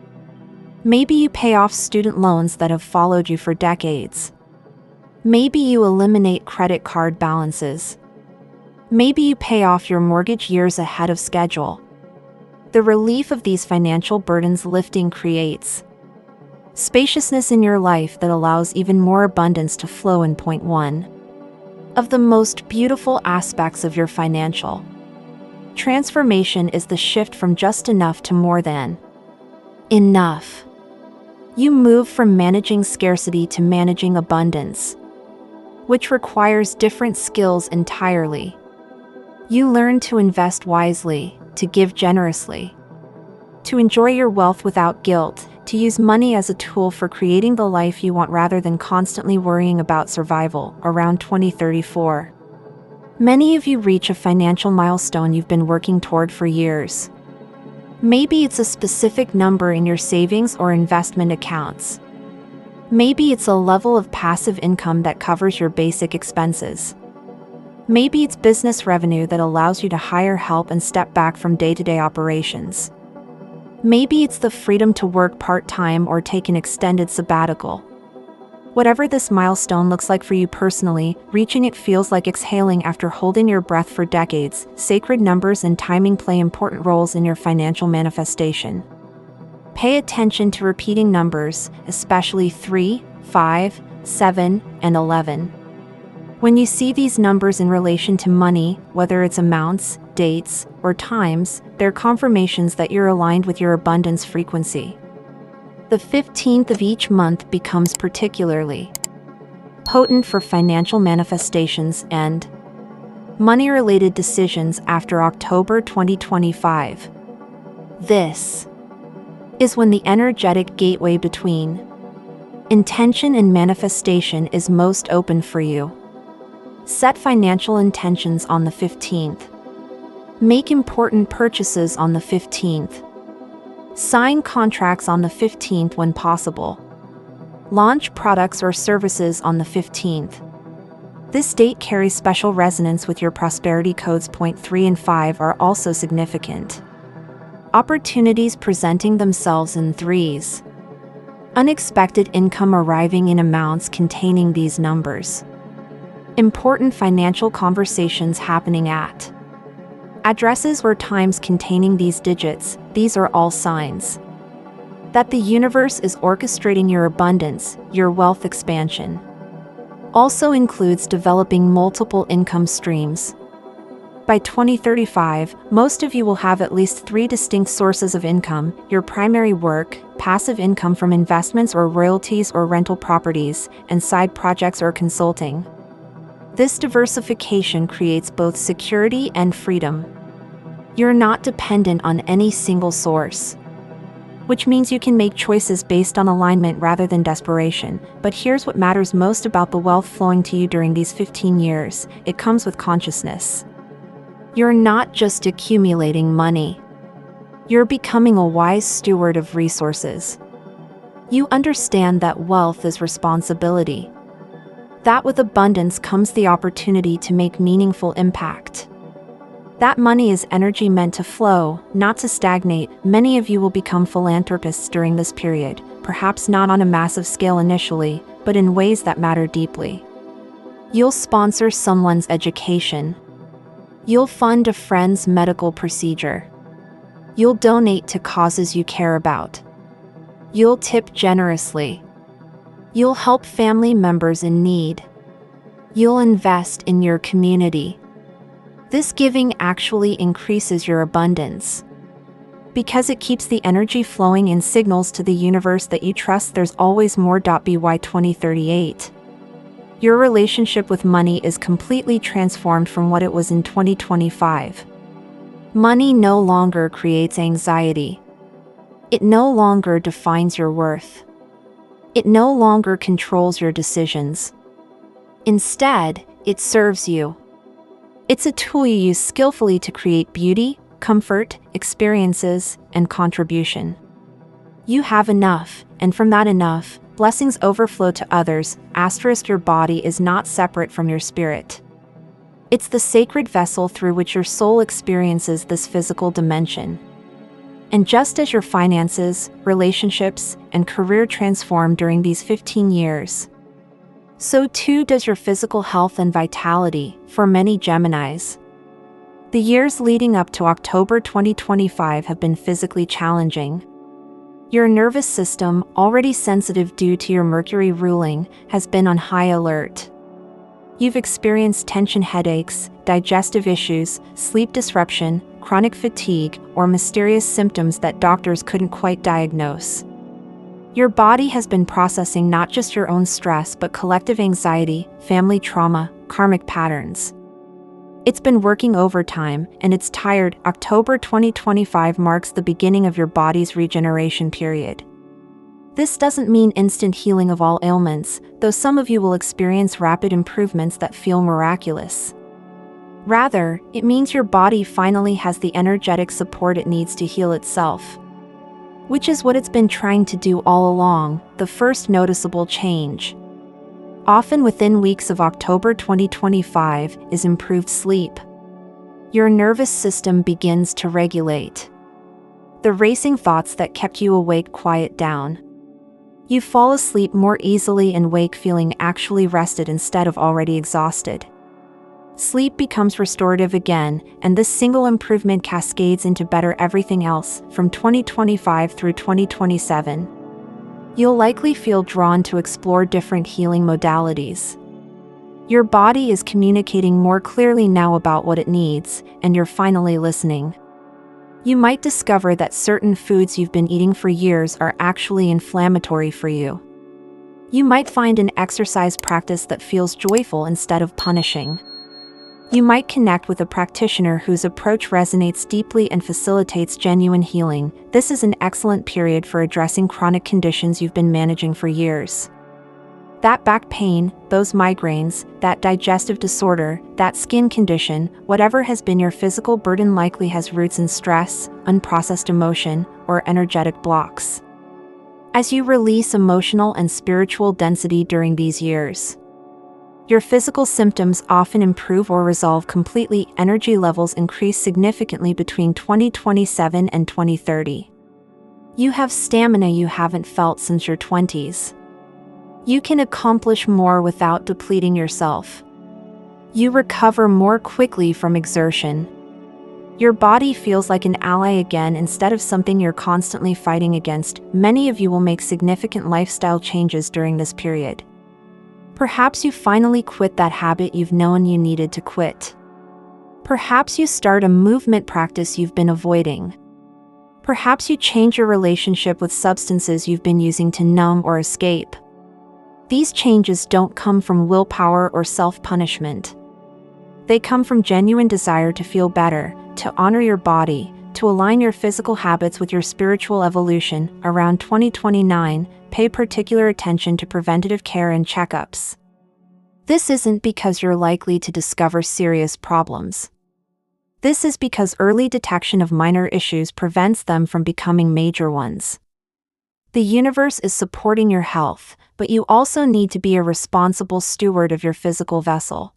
Maybe you pay off student loans that have followed you for decades. Maybe you eliminate credit card balances. Maybe you pay off your mortgage years ahead of schedule. The relief of these financial burdens lifting creates spaciousness in your life that allows even more abundance to flow in. Point 1. Of the most beautiful aspects of your financial transformation is the shift from just enough to more than enough. You move from managing scarcity to managing abundance, which requires different skills entirely. You learn to invest wisely, to give generously, to enjoy your wealth without guilt, to use money as a tool for creating the life you want rather than constantly worrying about survival. Around 2034, many of you reach a financial milestone you've been working toward for years. Maybe it's a specific number in your savings or investment accounts. Maybe it's a level of passive income that covers your basic expenses. Maybe it's business revenue that allows you to hire help and step back from day-to-day operations. Maybe it's the freedom to work part-time or take an extended sabbatical. Whatever this milestone looks like for you personally, reaching it feels like exhaling after holding your breath for decades. Sacred numbers and timing play important roles in your financial manifestation. Pay attention to repeating numbers, especially 3, 5, 7, and 11. When you see these numbers in relation to money, whether it's amounts, dates, or times, they're confirmations that you're aligned with your abundance frequency. The 15th of each month becomes particularly potent for financial manifestations and money-related decisions after October 2025. This is when the energetic gateway between intention and manifestation is most open for you. Set financial intentions on the 15th. Make important purchases on the 15th. Sign contracts on the 15th when possible. Launch products or services on the 15th. This date carries special resonance with your prosperity codes. 3 and 5 are also significant. Opportunities presenting themselves in threes. Unexpected income arriving in amounts containing these numbers. Important financial conversations happening at addresses or times containing these digits. These are all signs that the universe is orchestrating your abundance, your wealth expansion. Also includes developing multiple income streams. By 2035, most of you will have at least 3 distinct sources of income: your primary work, passive income from investments or royalties or rental properties, and side projects or consulting. This diversification creates both security and freedom. You're not dependent on any single source, which means you can make choices based on alignment rather than desperation. But here's what matters most about the wealth flowing to you during these 15 years. It comes with consciousness. You're not just accumulating money. You're becoming a wise steward of resources. You understand that wealth is responsibility. That with abundance comes the opportunity to make meaningful impact. That money is energy meant to flow, not to stagnate. Many of you will become philanthropists during this period, perhaps not on a massive scale initially, but in ways that matter deeply. You'll sponsor someone's education. You'll fund a friend's medical procedure. You'll donate to causes you care about. You'll tip generously. You'll help family members in need. You'll invest in your community. This giving actually increases your abundance, because it keeps the energy flowing and signals to the universe that you trust there's always more. By 2038, your relationship with money is completely transformed from what it was in 2025. Money no longer creates anxiety. It no longer defines your worth. It no longer controls your decisions. Instead, it serves you. It's a tool you use skillfully to create beauty, comfort, experiences, and contribution. You have enough, and from that enough, blessings overflow to others. Your body is not separate from your spirit. It's the sacred vessel through which your soul experiences this physical dimension. And just as your finances, relationships, and career transform during these 15 years, so too does your physical health and vitality. For many Geminis, the years leading up to October 2025 have been physically challenging. Your nervous system, already sensitive due to your Mercury ruling, has been on high alert. You've experienced tension headaches, digestive issues, sleep disruption, chronic fatigue, or mysterious symptoms that doctors couldn't quite diagnose. Your body has been processing not just your own stress but collective anxiety, family trauma, karmic patterns. It's been working overtime, and it's tired. October 2025 marks the beginning of your body's regeneration period. This doesn't mean instant healing of all ailments, though some of you will experience rapid improvements that feel miraculous. Rather, it means your body finally has the energetic support it needs to heal itself, which is what it's been trying to do all along. The first noticeable change, often within weeks of October 2025, is improved sleep. Your nervous system begins to regulate. The racing thoughts that kept you awake quiet down. You fall asleep more easily and wake feeling actually rested instead of already exhausted. Sleep becomes restorative again, and this single improvement cascades into better everything else from 2025 through 2027. You'll likely feel drawn to explore different healing modalities. Your body is communicating more clearly now about what it needs, and you're finally listening. You might discover that certain foods you've been eating for years are actually inflammatory for you. You might find an exercise practice that feels joyful instead of punishing. You might connect with a practitioner whose approach resonates deeply and facilitates genuine healing. This is an excellent period for addressing chronic conditions you've been managing for years. That back pain, those migraines, that digestive disorder, that skin condition, whatever has been your physical burden likely has roots in stress, unprocessed emotion, or energetic blocks. As you release emotional and spiritual density during these years, your physical symptoms often improve or resolve completely. Energy levels increase significantly between 2027 and 2030. You have stamina you haven't felt since your 20s. You can accomplish more without depleting yourself. You recover more quickly from exertion. Your body feels like an ally again instead of something you're constantly fighting against. Many of you will make significant lifestyle changes during this period. Perhaps you finally quit that habit you've known you needed to quit. Perhaps you start a movement practice you've been avoiding. Perhaps you change your relationship with substances you've been using to numb or escape. These changes don't come from willpower or self-punishment. They come from genuine desire to feel better, to honor your body, to align your physical habits with your spiritual evolution. Around 2029, pay particular attention to preventative care and checkups. This isn't because you're likely to discover serious problems. This is because early detection of minor issues prevents them from becoming major ones. The universe is supporting your health, but you also need to be a responsible steward of your physical vessel.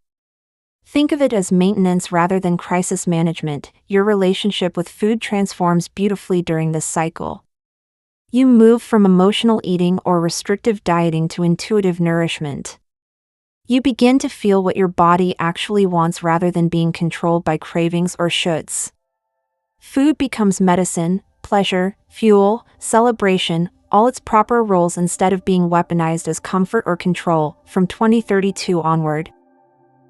Think of it as maintenance rather than crisis management. Your relationship with food transforms beautifully during this cycle. You move from emotional eating or restrictive dieting to intuitive nourishment. You begin to feel what your body actually wants rather than being controlled by cravings or shoulds. Food becomes medicine, pleasure, fuel, celebration, all its proper roles instead of being weaponized as comfort or control. From 2032 onward,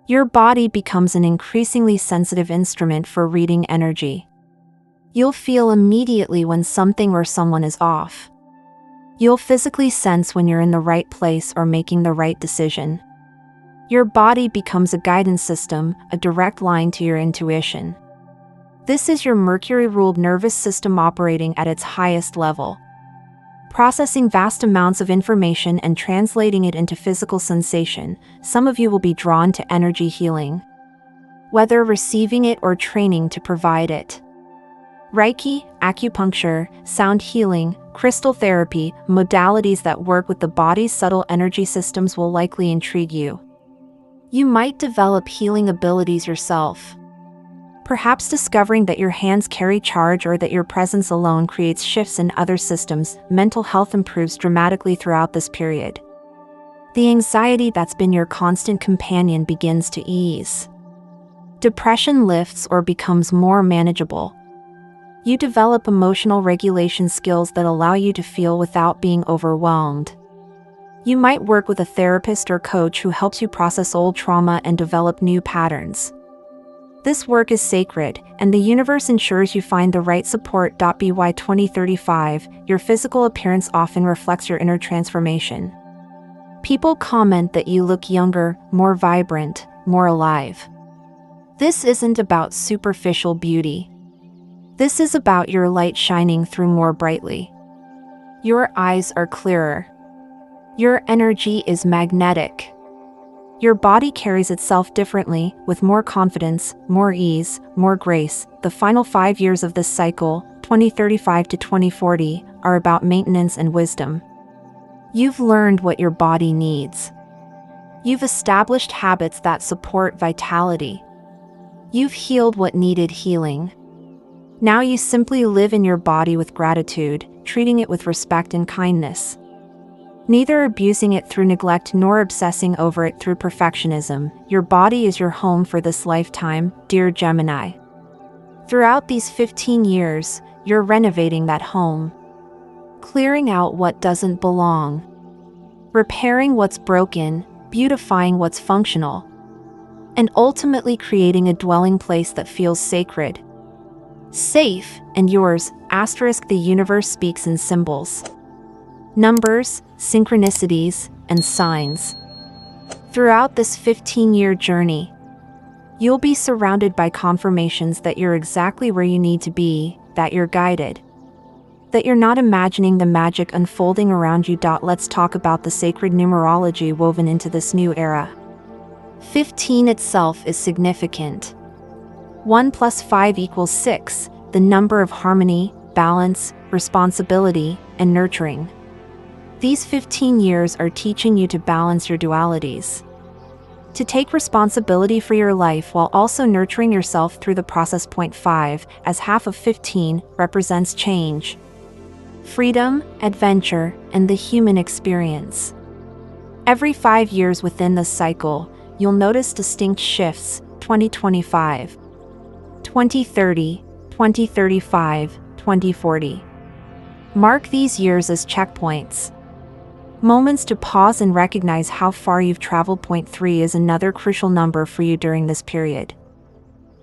your body becomes an increasingly sensitive instrument for reading energy. You'll feel immediately when something or someone is off. You'll physically sense when you're in the right place or making the right decision. Your body becomes a guidance system, a direct line to your intuition. This is your Mercury-ruled nervous system operating at its highest level, processing vast amounts of information and translating it into physical sensation. Some of you will be drawn to energy healing, whether receiving it or training to provide it. Reiki, acupuncture, sound healing, crystal therapy, modalities that work with the body's subtle energy systems will likely intrigue you. You might develop healing abilities yourself, perhaps discovering that your hands carry charge or that your presence alone creates shifts in other systems. Mental health improves dramatically throughout this period. The anxiety that's been your constant companion begins to ease. Depression lifts or becomes more manageable. You develop emotional regulation skills that allow you to feel without being overwhelmed. You might work with a therapist or coach who helps you process old trauma and develop new patterns. This work is sacred, and the universe ensures you find the right support. By 2035, your physical appearance often reflects your inner transformation. People comment that you look younger, more vibrant, more alive. This isn't about superficial beauty. This is about your light shining through more brightly. Your eyes are clearer. Your energy is magnetic. Your body carries itself differently, with more confidence, more ease, more grace. The final 5 years of this cycle, 2035 to 2040, are about maintenance and wisdom. You've learned what your body needs. You've established habits that support vitality. You've healed what needed healing. Now you simply live in your body with gratitude, treating it with respect and kindness. Neither abusing it through neglect nor obsessing over it through perfectionism. Your body is your home for this lifetime, dear Gemini. Throughout these 15 years, you're renovating that home. clearing out what doesn't belong, repairing what's broken, beautifying what's functional, and ultimately creating a dwelling place that feels sacred, safe, and yours. The universe speaks in symbols, numbers, synchronicities, and signs. Throughout this 15-year journey, you'll be surrounded by confirmations that you're exactly where you need to be, that you're guided, that you're not imagining the magic unfolding around you. Let's talk about the sacred numerology woven into this new era. 15 itself is significant. 1 + 5 = 6, the number of harmony, balance, responsibility, and nurturing. These 15 years are teaching you to balance your dualities, to take responsibility for your life while also nurturing yourself through the process. 5, as half of 15, represents change, freedom, adventure, and the human experience. Every 5 years within this cycle, you'll notice distinct shifts: 2025, 2030, 2035, 2040. Mark these years as checkpoints, moments to pause and recognize how far you've traveled. 3 is another crucial number for you during this period.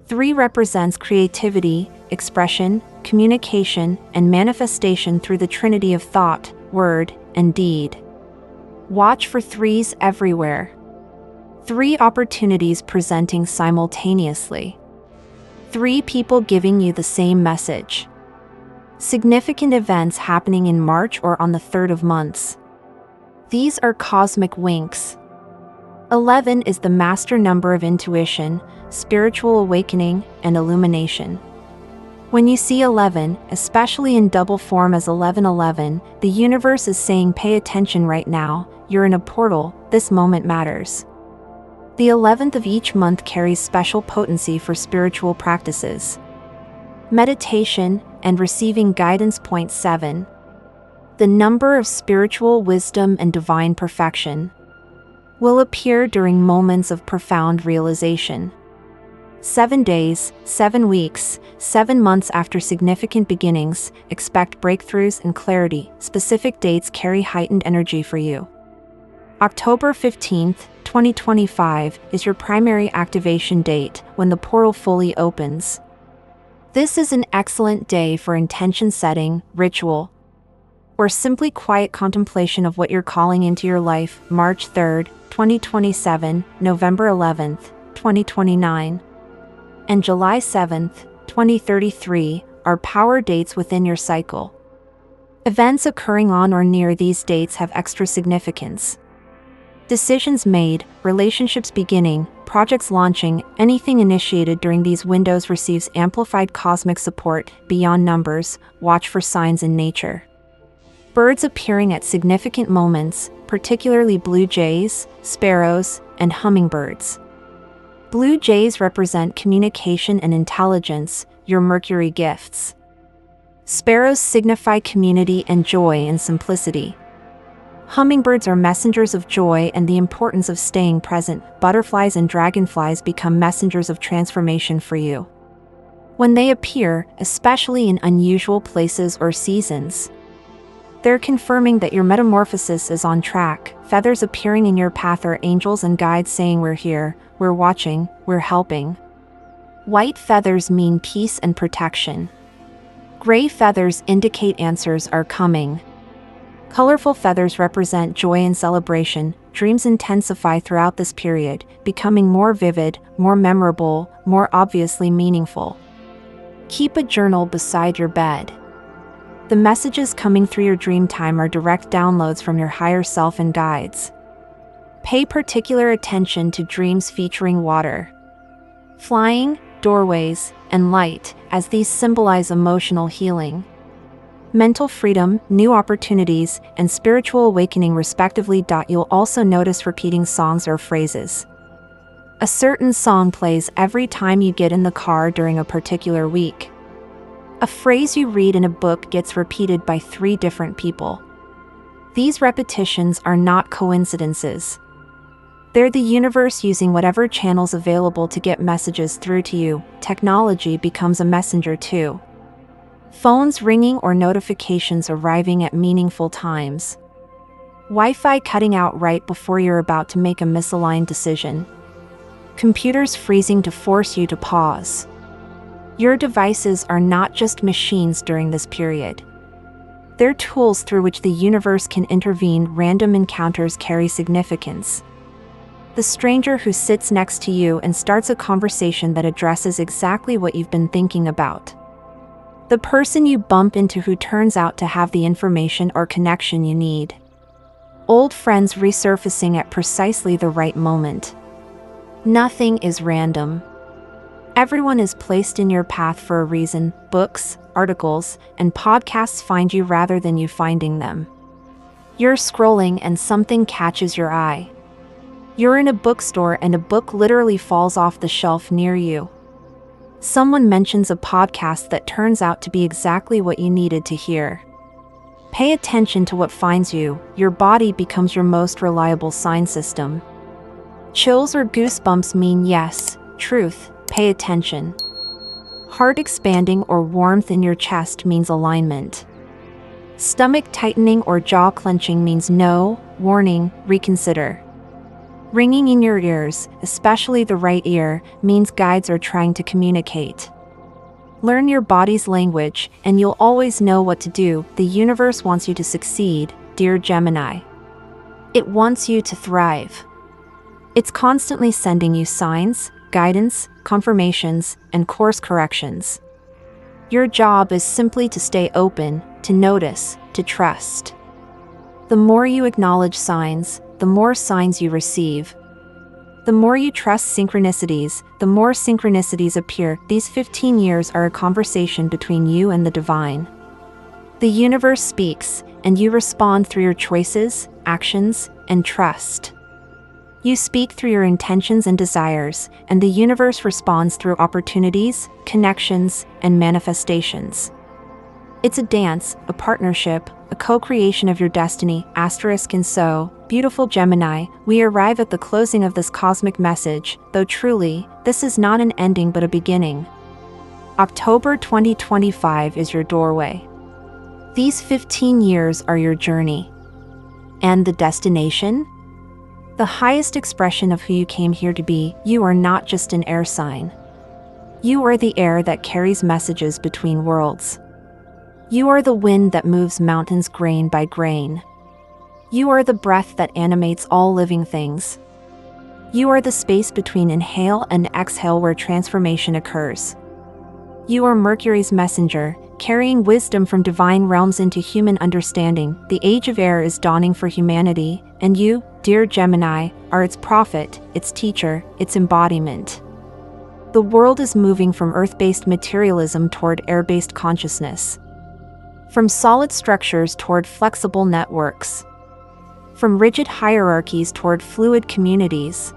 3 represents creativity, expression, communication, and manifestation through the trinity of thought, word, and deed. Watch for 3s everywhere. 3 opportunities presenting simultaneously. 3 people giving you the same message. Significant events happening in March or on the 3rd of months. These are cosmic winks. 11 is the master number of intuition, spiritual awakening, and illumination. When you see 11, especially in double form as 1111, the universe is saying, pay attention right now, you're in a portal, this moment matters. The 11th of each month carries special potency for spiritual practices, meditation, and receiving guidance. 7. The number of spiritual wisdom and divine perfection will appear during moments of profound realization. 7 days, 7 weeks, 7 months after significant beginnings, expect breakthroughs and clarity. Specific dates carry heightened energy for you. October 15th, 2025 is your primary activation date, when the portal fully opens. This is an excellent day for intention setting, ritual, or simply quiet contemplation of what you're calling into your life. March 3rd, 2027, November 11th, 2029, and July 7th, 2033 are power dates within your cycle. Events occurring on or near these dates have extra significance. Decisions made, relationships beginning, projects launching, anything initiated during these windows receives amplified cosmic support. Beyond numbers, watch for signs in nature. Birds appearing at significant moments, particularly blue jays, sparrows, and hummingbirds. Blue jays represent communication and intelligence, your Mercury gifts. Sparrows signify community and joy and simplicity. Hummingbirds are messengers of joy and the importance of staying present. Butterflies and dragonflies become messengers of transformation for you. When they appear, especially in unusual places or seasons, they're confirming that your metamorphosis is on track. Feathers appearing in your path are angels and guides saying, we're here, we're watching, we're helping. White feathers mean peace and protection. Gray feathers indicate answers are coming. Colorful feathers represent joy and celebration. Dreams intensify throughout this period, becoming more vivid, more memorable, more obviously meaningful. Keep a journal beside your bed. The messages coming through your dream time are direct downloads from your higher self and guides. Pay particular attention to dreams featuring water, flying, doorways, and light, as these symbolize emotional healing, mental freedom, new opportunities, and spiritual awakening respectively. You'll also notice repeating songs or phrases. A certain song plays every time you get in the car during a particular week. A phrase you read in a book gets repeated by 3 different people. These repetitions are not coincidences. They're the universe using whatever channels available to get messages through to you. Technology becomes a messenger too. Phones ringing or notifications arriving at meaningful times. Wi-Fi cutting out right before you're about to make a misaligned decision. Computers freezing to force you to pause. Your devices are not just machines during this period. They're tools through which the universe can intervene. Random encounters carry significance. The stranger who sits next to you and starts a conversation that addresses exactly what you've been thinking about. The person you bump into who turns out to have the information or connection you need. Old friends resurfacing at precisely the right moment. Nothing is random. Everyone is placed in your path for a reason. Books, articles, and podcasts find you rather than you finding them. You're scrolling and something catches your eye. You're in a bookstore and a book literally falls off the shelf near you. Someone mentions a podcast that turns out to be exactly what you needed to hear. Pay attention to what finds you. Your body becomes your most reliable sign system. Chills or goosebumps mean yes, truth, pay attention. Heart expanding or warmth in your chest means alignment. Stomach tightening or jaw clenching means no, warning, reconsider. Ringing in your ears, especially the right ear, means guides are trying to communicate. Learn your body's language, and you'll always know what to do. The universe wants you to succeed, dear Gemini. It wants you to thrive. It's constantly sending you signs, guidance, confirmations, and course corrections. Your job is simply to stay open, to notice, to trust. The more you acknowledge signs, the more signs you receive. The more you trust synchronicities, the more synchronicities appear. These 15 years are a conversation between you and the divine. The universe speaks, and you respond through your choices, actions, and trust. You speak through your intentions and desires, and the universe responds through opportunities, connections, and manifestations. It's a dance, a partnership, a co-creation of your destiny. And so, beautiful Gemini, we arrive at the closing of this cosmic message, though truly, this is not an ending but a beginning. October 2025 is your doorway. These 15 years are your journey. And the destination? The highest expression of who you came here to be. You are not just an air sign. You are the air that carries messages between worlds. You are the wind that moves mountains grain by grain. You are the breath that animates all living things. You are the space between inhale and exhale where transformation occurs. You are Mercury's messenger, carrying wisdom from divine realms into human understanding. The age of air is dawning for humanity, and you, dear Gemini, are its prophet, its teacher, its embodiment. The world is moving from earth-based materialism toward air-based consciousness. From solid structures toward flexible networks. From rigid hierarchies toward fluid communities.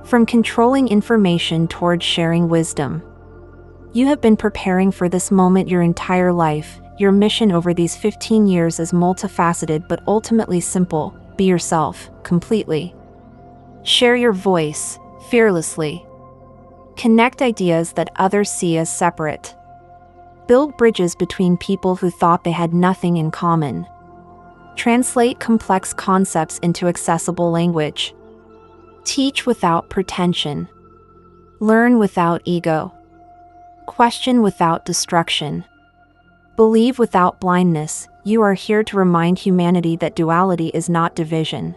From controlling information toward sharing wisdom. You have been preparing for this moment your entire life. Your mission over these 15 years is multifaceted but ultimately simple. Be yourself, completely. Share your voice, fearlessly. Connect ideas that others see as separate. Build bridges between people who thought they had nothing in common. Translate complex concepts into accessible language. Teach without pretension. Learn without ego. Question without destruction. Believe without blindness. You are here to remind humanity that duality is not division.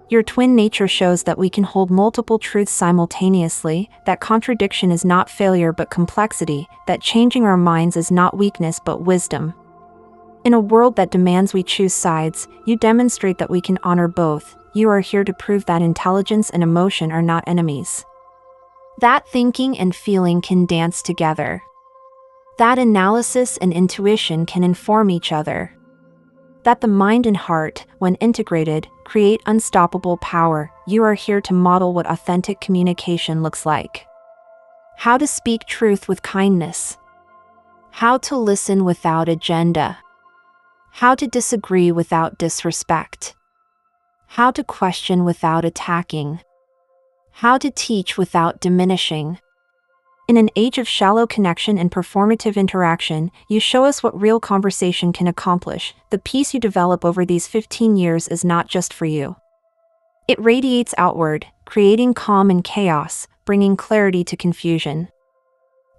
Your twin nature shows that we can hold multiple truths simultaneously, that contradiction is not failure but complexity, that changing our minds is not weakness but wisdom. In a world that demands we choose sides, you demonstrate that we can honor both. You are here to prove that intelligence and emotion are not enemies. That thinking and feeling can dance together. That analysis and intuition can inform each other. That the mind and heart, when integrated, create unstoppable power. You are here to model what authentic communication looks like. How to speak truth with kindness. How to listen without agenda. How to disagree without disrespect. How to question without attacking. How to teach without diminishing. In an age of shallow connection and performative interaction, you show us what real conversation can accomplish. The peace you develop over these 15 years is not just for you. It radiates outward, creating calm in chaos, bringing clarity to confusion.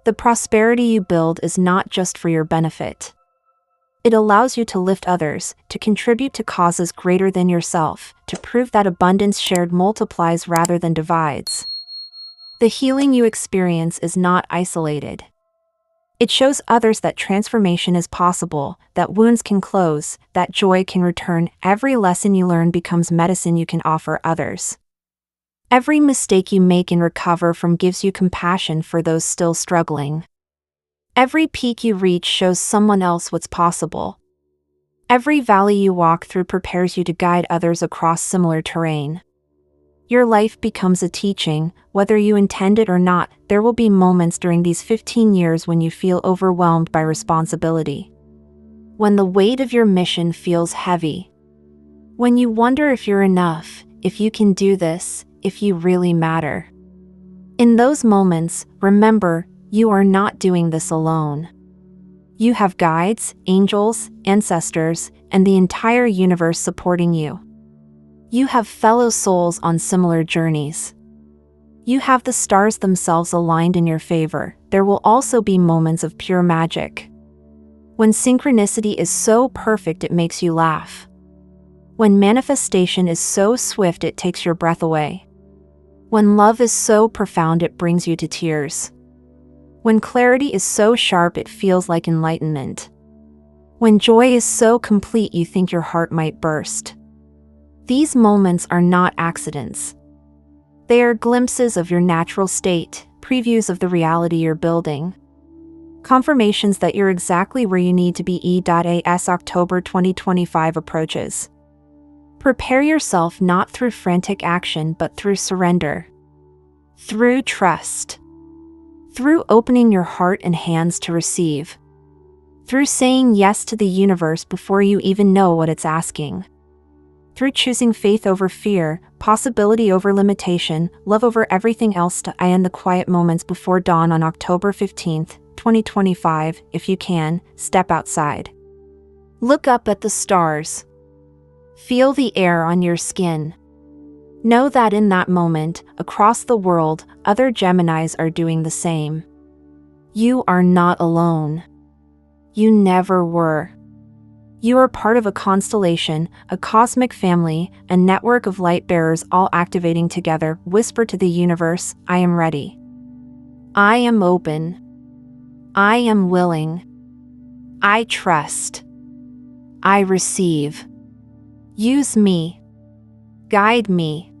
The prosperity you build is not just for your benefit. It allows you to lift others, to contribute to causes greater than yourself, to prove that abundance shared multiplies rather than divides. The healing you experience is not isolated. It shows others that transformation is possible, that wounds can close, that joy can return. Every lesson you learn becomes medicine you can offer others. Every mistake you make and recover from gives you compassion for those still struggling. Every peak you reach shows someone else what's possible. Every valley you walk through prepares you to guide others across similar terrain. Your life becomes a teaching, whether you intend it or not. There will be moments during these 15 years when you feel overwhelmed by responsibility. When the weight of your mission feels heavy. When you wonder if you're enough, if you can do this, if you really matter. In those moments, remember, you are not doing this alone. You have guides, angels, ancestors, and the entire universe supporting you. You have fellow souls on similar journeys. You have the stars themselves aligned in your favor. There will also be moments of pure magic. When synchronicity is so perfect it makes you laugh. When manifestation is so swift it takes your breath away. When love is so profound it brings you to tears. When clarity is so sharp it feels like enlightenment. When joy is so complete you think your heart might burst. These moments are not accidents. They are glimpses of your natural state, previews of the reality you're building. Confirmations that you're exactly where you need to be. As October 2025 approaches. Prepare yourself not through frantic action but through surrender. Through trust. Through opening your heart and hands to receive. Through saying yes to the universe before you even know what it's asking. Through choosing faith over fear, possibility over limitation, love over everything else. In the quiet moments before dawn on October 15th, 2025, if you can, step outside. Look up at the stars. Feel the air on your skin. Know that in that moment, across the world, other Geminis are doing the same. You are not alone. You never were. You are part of a constellation, a cosmic family, a network of light bearers all activating together. Whisper to the universe, I am ready. I am open. I am willing. I trust. I receive. Use me. Guide me.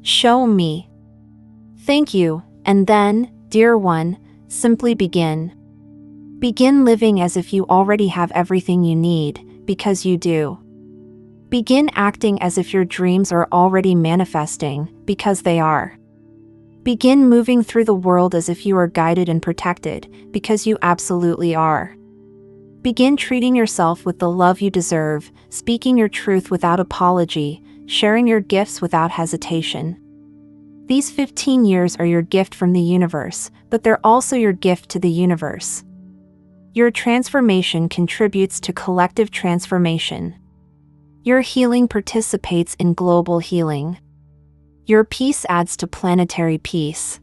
Show me. Thank you, and then, dear one, simply begin. Begin living as if you already have everything you need, because you do. Begin acting as if your dreams are already manifesting, because they are. Begin moving through the world as if you are guided and protected, because you absolutely are. Begin treating yourself with the love you deserve, speaking your truth without apology, sharing your gifts without hesitation. These 15 years are your gift from the universe, but they're also your gift to the universe. Your transformation contributes to collective transformation. Your healing participates in global healing. Your peace adds to planetary peace.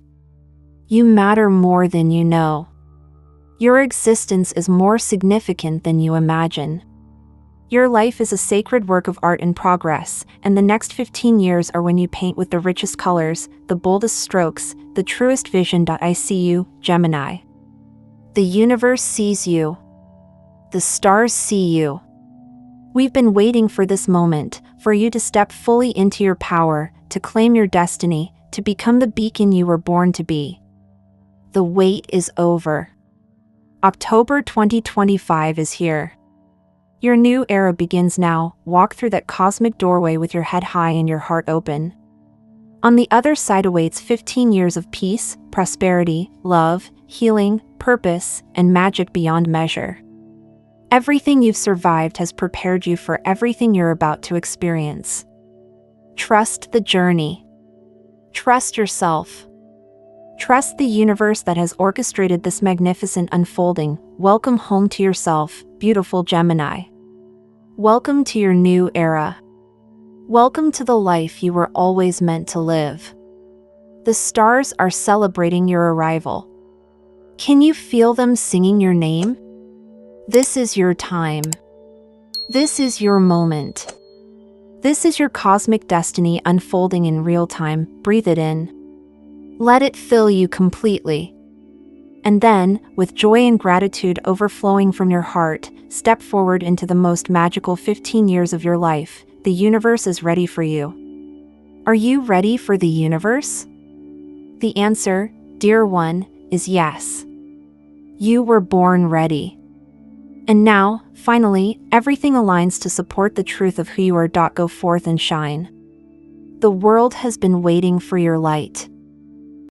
You matter more than you know. Your existence is more significant than you imagine. Your life is a sacred work of art in progress, and the next 15 years are when you paint with the richest colors, the boldest strokes, the truest vision. I see you, Gemini. The universe sees you. The stars see you. We've been waiting for this moment, for you to step fully into your power, to claim your destiny, to become the beacon you were born to be. The wait is over. October 2025 is here. Your new era begins now. Walk through that cosmic doorway with your head high and your heart open. On the other side awaits 15 years of peace, prosperity, love, healing, purpose, and magic beyond measure. Everything you've survived has prepared you for everything you're about to experience. Trust the journey. Trust yourself. Trust the universe that has orchestrated this magnificent unfolding. Welcome home to yourself, beautiful Gemini. Welcome to your new era. Welcome to the life you were always meant to live. The stars are celebrating your arrival. Can you feel them singing your name? This is your time. This is your moment. This is your cosmic destiny unfolding in real time. Breathe it in. Let it fill you completely. And then, with joy and gratitude overflowing from your heart, step forward into the most magical 15 years of your life. The universe is ready for you. Are you ready for the universe? The answer, dear one, is yes. You were born ready. And now, finally, everything aligns to support the truth of who you are. Go forth and shine. The world has been waiting for your light.